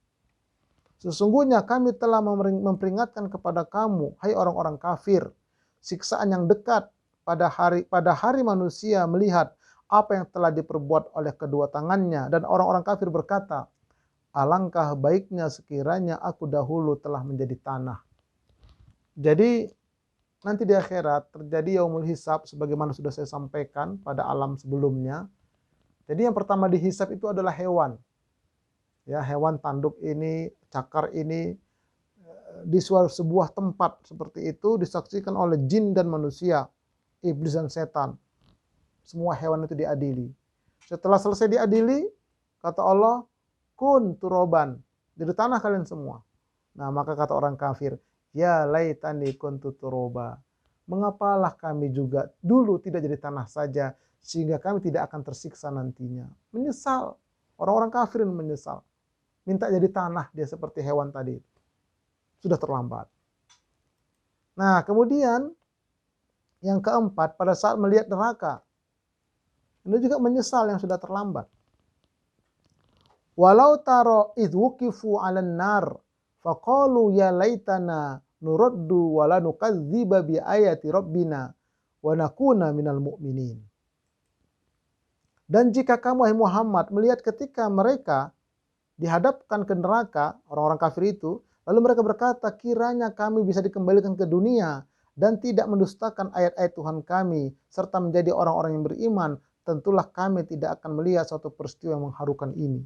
Sesungguhnya kami telah memperingatkan kepada kamu, hai orang-orang kafir, siksaan yang dekat pada hari manusia melihat apa yang telah diperbuat oleh kedua tangannya. Dan orang-orang kafir berkata, alangkah baiknya sekiranya aku dahulu telah menjadi tanah. Jadi nanti di akhirat terjadi yaumul hisab sebagaimana sudah saya sampaikan pada alam sebelumnya. Jadi yang pertama dihisab itu adalah hewan. Ya, hewan tanduk ini, cakar ini di sebuah tempat seperti itu disaksikan oleh jin dan manusia, iblis dan setan. Semua hewan itu diadili. Setelah selesai diadili, kata Allah, kun turoban, jadi tanah kalian semua. Nah, maka kata orang kafir, ya laitani kuntu turoba. Mengapalah kami juga dulu tidak jadi tanah saja, sehingga kami tidak akan tersiksa nantinya. Menyesal. Orang-orang kafir menyesal. Minta jadi tanah, dia seperti hewan tadi. Sudah terlambat. Nah, kemudian yang keempat, pada saat melihat neraka, ini juga menyesal yang sudah terlambat. Walau taro idh wuqifu 'alan nar faqalu ya laitana nuraddu wa la nukadziba bi ayati rabbina wa nakuna minal mu'minin. Dan jika kamu hai Muhammad melihat ketika mereka dihadapkan ke neraka, orang-orang kafir itu, lalu mereka berkata, kiranya kami bisa dikembalikan ke dunia dan tidak mendustakan ayat-ayat Tuhan kami serta menjadi orang-orang yang beriman, tentulah kami tidak akan melihat suatu peristiwa yang mengharukan ini.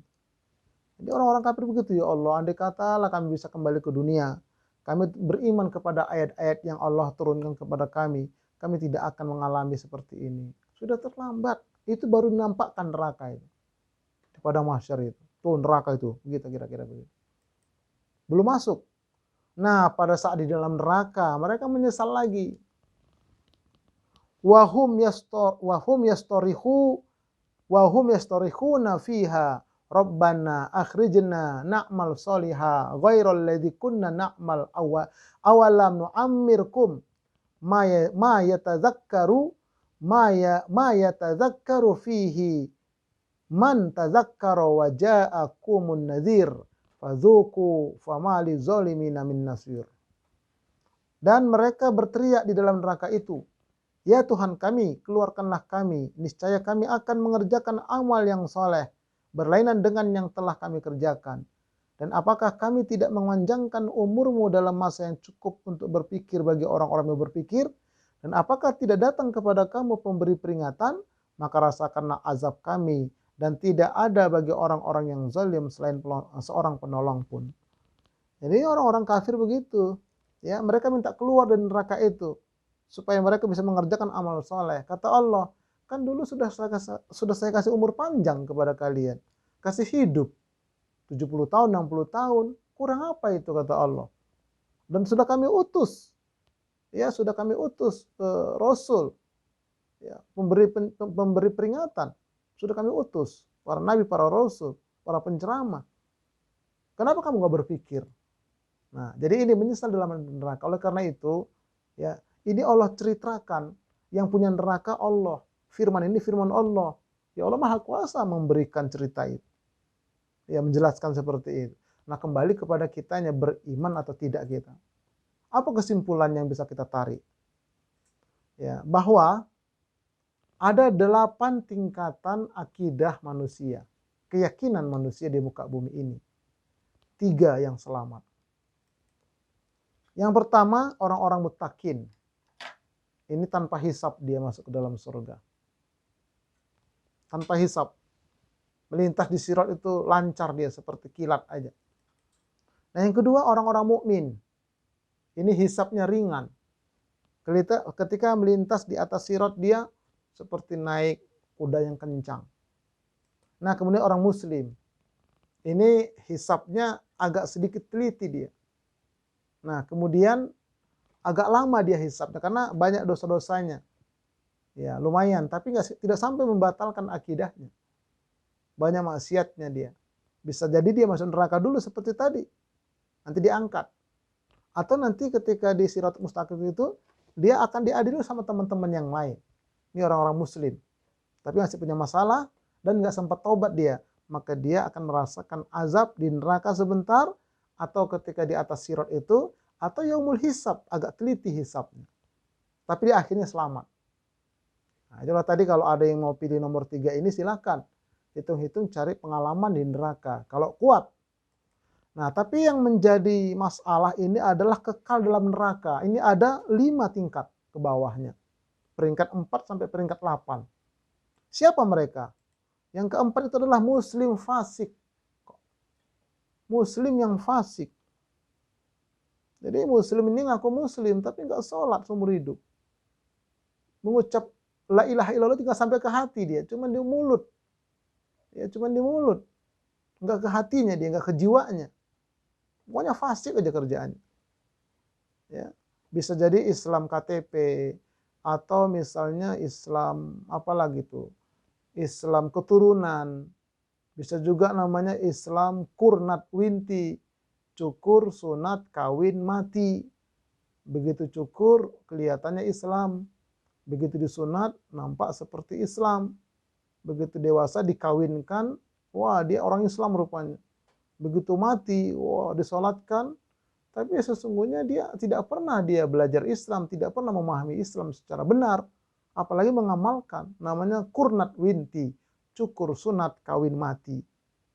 Jadi orang-orang kafir begitu, ya Allah, andai katalah kami bisa kembali ke dunia, kami beriman kepada ayat-ayat yang Allah turunkan kepada kami tidak akan mengalami seperti ini. Sudah terlambat, itu baru dinampakkan neraka itu. Pada mahsyar itu, tuh neraka itu, begitu kira-kira begitu. Belum masuk. Nah, pada saat di dalam neraka, mereka menyesal lagi. Wahum yastorihuna fiha Rabbana akhrijna na'mal soliha ghairal ladzi kunna na'mal awalam nu'ammirkum ma yatadzakkaru fihi man tazakkara wa ja'akumun nadhir fadzuqu famali zalimina min nasir. Dan mereka berteriak di dalam neraka itu, ya Tuhan kami, keluarkanlah kami, niscaya kami akan mengerjakan amal yang soleh berlainan dengan yang telah kami kerjakan. Dan apakah kami tidak memanjangkan umurmu dalam masa yang cukup untuk berpikir bagi orang-orang yang berpikir? Dan apakah tidak datang kepada kamu pemberi peringatan? Maka rasakanlah azab kami. Dan tidak ada bagi orang-orang yang zalim selain seorang penolong pun. Jadi orang-orang kafir begitu. Ya, mereka minta keluar dari neraka itu supaya mereka bisa mengerjakan amal soleh. Kata Allah, kan dulu sudah saya kasih umur panjang kepada kalian. Kasih hidup 70 tahun, 60 tahun. Kurang apa itu kata Allah. Dan sudah kami utus. Ya, sudah kami utus Rasul. Ya, pemberi peringatan. Sudah kami utus. Para nabi, para rasul, para penceramah. Kenapa kamu gak berpikir? Nah, jadi ini menyesal dalam neraka. Oleh karena itu, ya, ini Allah ceritakan Yang punya neraka Allah. Firman ini firman Allah. Ya Allah Maha Kuasa memberikan cerita itu. Ya, menjelaskan seperti itu. Nah, kembali kepada kitanya beriman atau tidak kita. Apa kesimpulan yang bisa kita tarik? Ya, bahwa ada 8 tingkatan akidah manusia. Keyakinan manusia di muka bumi ini. 3 yang selamat. Yang pertama, orang-orang muttaqin. Ini tanpa hisab dia masuk ke dalam surga. Tanpa hisab. Melintas di sirat itu lancar dia seperti kilat aja. Nah, yang kedua orang-orang mukmin. Ini hisabnya ringan. Ketika melintas di atas sirat dia seperti naik kuda yang kencang. Nah, kemudian orang muslim. Ini hisabnya agak sedikit teliti dia. Nah, kemudian agak lama dia hisabnya karena banyak dosa-dosanya. Ya, lumayan, tapi tidak sampai membatalkan akidahnya. Banyak maksiatnya dia. Bisa jadi dia masuk neraka dulu seperti tadi. Nanti diangkat. Atau nanti ketika di Sirat Mustaqim itu, dia akan diadili sama teman-teman yang lain. Ini orang-orang muslim. Tapi masih punya masalah dan nggak sempat taubat dia. Maka dia akan merasakan azab di neraka sebentar. Atau ketika di atas sirat itu. Atau yaumul hisab. Agak teliti hisabnya. Tapi dia akhirnya selamat. Nah, itulah tadi kalau ada yang mau pilih nomor 3 ini silakan. Hitung-hitung cari pengalaman di neraka. Kalau kuat. Nah, tapi yang menjadi masalah ini adalah kekal dalam neraka. Ini ada 5 tingkat ke bawahnya. Peringkat 4 sampai peringkat 8. Siapa mereka? Yang keempat itu adalah muslim fasik. Muslim yang fasik. Jadi muslim ini ngaku muslim tapi nggak sholat seumur hidup. Mengucap la ilaha illallah tidak sampai ke hati dia, cuma di mulut. Ya, cuma di mulut. Nggak ke hatinya dia, nggak ke jiwanya. Pokoknya fasik aja kerjaannya. Ya, bisa jadi Islam KTP atau misalnya Islam apalagi tuh, Islam keturunan, bisa juga namanya Islam kurnat winti, cukur, sunat, kawin, mati. Begitu cukur kelihatannya Islam, begitu disunat nampak seperti Islam, begitu dewasa dikawinkan, wah dia orang Islam rupanya. Begitu mati, wah disolatkan, tapi sesungguhnya dia tidak pernah dia belajar Islam, tidak pernah memahami Islam secara benar, apalagi mengamalkan. Namanya kurnat winti, cukur, sunat, kawin, mati.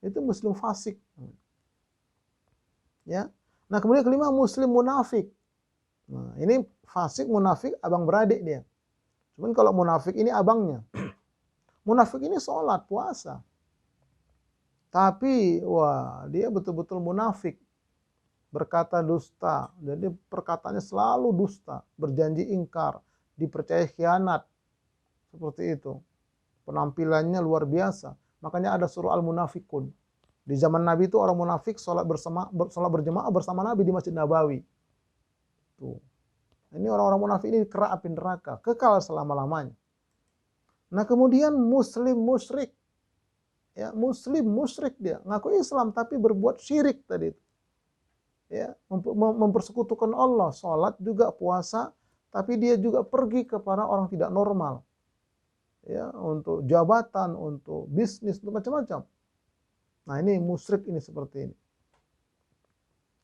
Itu muslim fasik. Ya. Nah, kemudian kelima muslim munafik. Nah, ini fasik munafik abang beradik dia. Cuman kalau munafik ini abangnya. Munafik ini sholat, puasa. Tapi wah, dia betul-betul munafik. Berkata dusta. Jadi perkataannya selalu dusta, berjanji ingkar, dipercaya khianat. Seperti itu. Penampilannya luar biasa. Makanya ada surah Al-Munafikun. Di zaman Nabi itu orang munafik sholat berjemaah bersama Nabi di Masjid Nabawi. Tuh. Ini orang-orang munafik ini kera api neraka, kekal selama-lamanya. Nah, kemudian muslim musyrik. Ya, muslim musyrik dia, ngaku Islam tapi berbuat syirik tadi itu. Ya, mempersekutukan Allah, sholat juga puasa, tapi dia juga pergi kepada orang tidak normal. Ya, untuk jabatan, untuk bisnis, untuk macam-macam. Nah, ini musyrik ini seperti ini.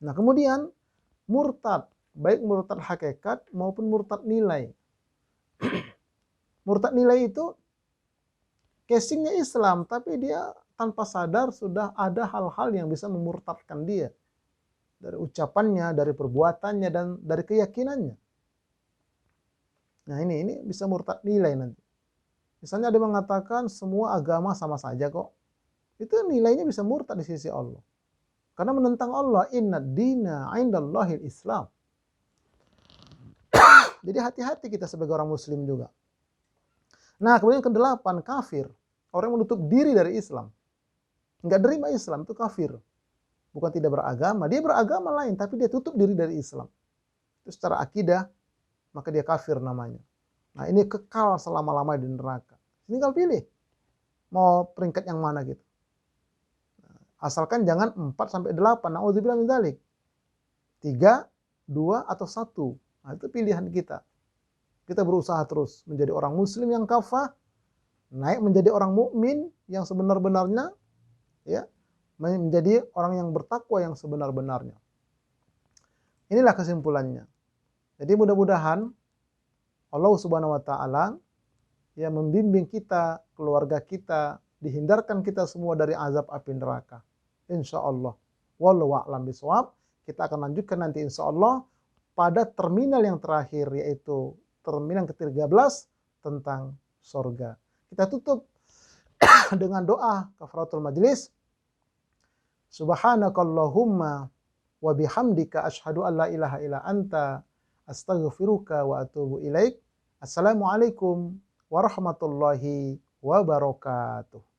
Nah, kemudian murtad, baik murtad hakikat maupun murtad nilai. Murtad nilai itu casingnya Islam, tapi dia tanpa sadar sudah ada hal-hal yang bisa memurtadkan dia. Dari ucapannya, dari perbuatannya, dan dari keyakinannya. Nah, ini bisa murtad nilai nanti. Misalnya ada mengatakan semua agama sama saja kok. Itu nilainya bisa murtad di sisi Allah. Karena menentang Allah, inna dina indallahil Islam. Jadi hati-hati kita sebagai orang muslim juga. Nah, kemudian ke-8, kafir. Orang yang menutup diri dari Islam. Enggak terima Islam, itu kafir. Bukan tidak beragama, dia beragama lain, tapi dia tutup diri dari Islam. Itu secara akidah, maka dia kafir namanya. Nah, ini kekal selama-lamanya di neraka. Tinggal pilih. Mau peringkat yang mana gitu. Asalkan jangan 4-8. Na'udzubillah min dzalik. 3, 2, atau 1. Nah, itu pilihan kita. Kita berusaha terus menjadi orang muslim yang kafah, naik menjadi orang mukmin yang sebenar-benarnya, ya, menjadi orang yang bertakwa yang sebenar-benarnya. Inilah kesimpulannya. Jadi mudah-mudahan Allah Subhanahu wa taala ya membimbing kita, keluarga kita, dihindarkan kita semua dari azab api neraka. Insyaallah. Wallahu a'lam bishawab. Kita akan lanjutkan nanti insyaallah pada terminal yang terakhir, yaitu terminal ke-13 tentang surga. Kita tutup dengan doa kafaratul majlis. Subhanakallahumma wa bihamdika asyhadu an la ilaha illa anta astaghfiruka wa atubu ilaik. Assalamualaikum warahmatullahi wabarakatuh.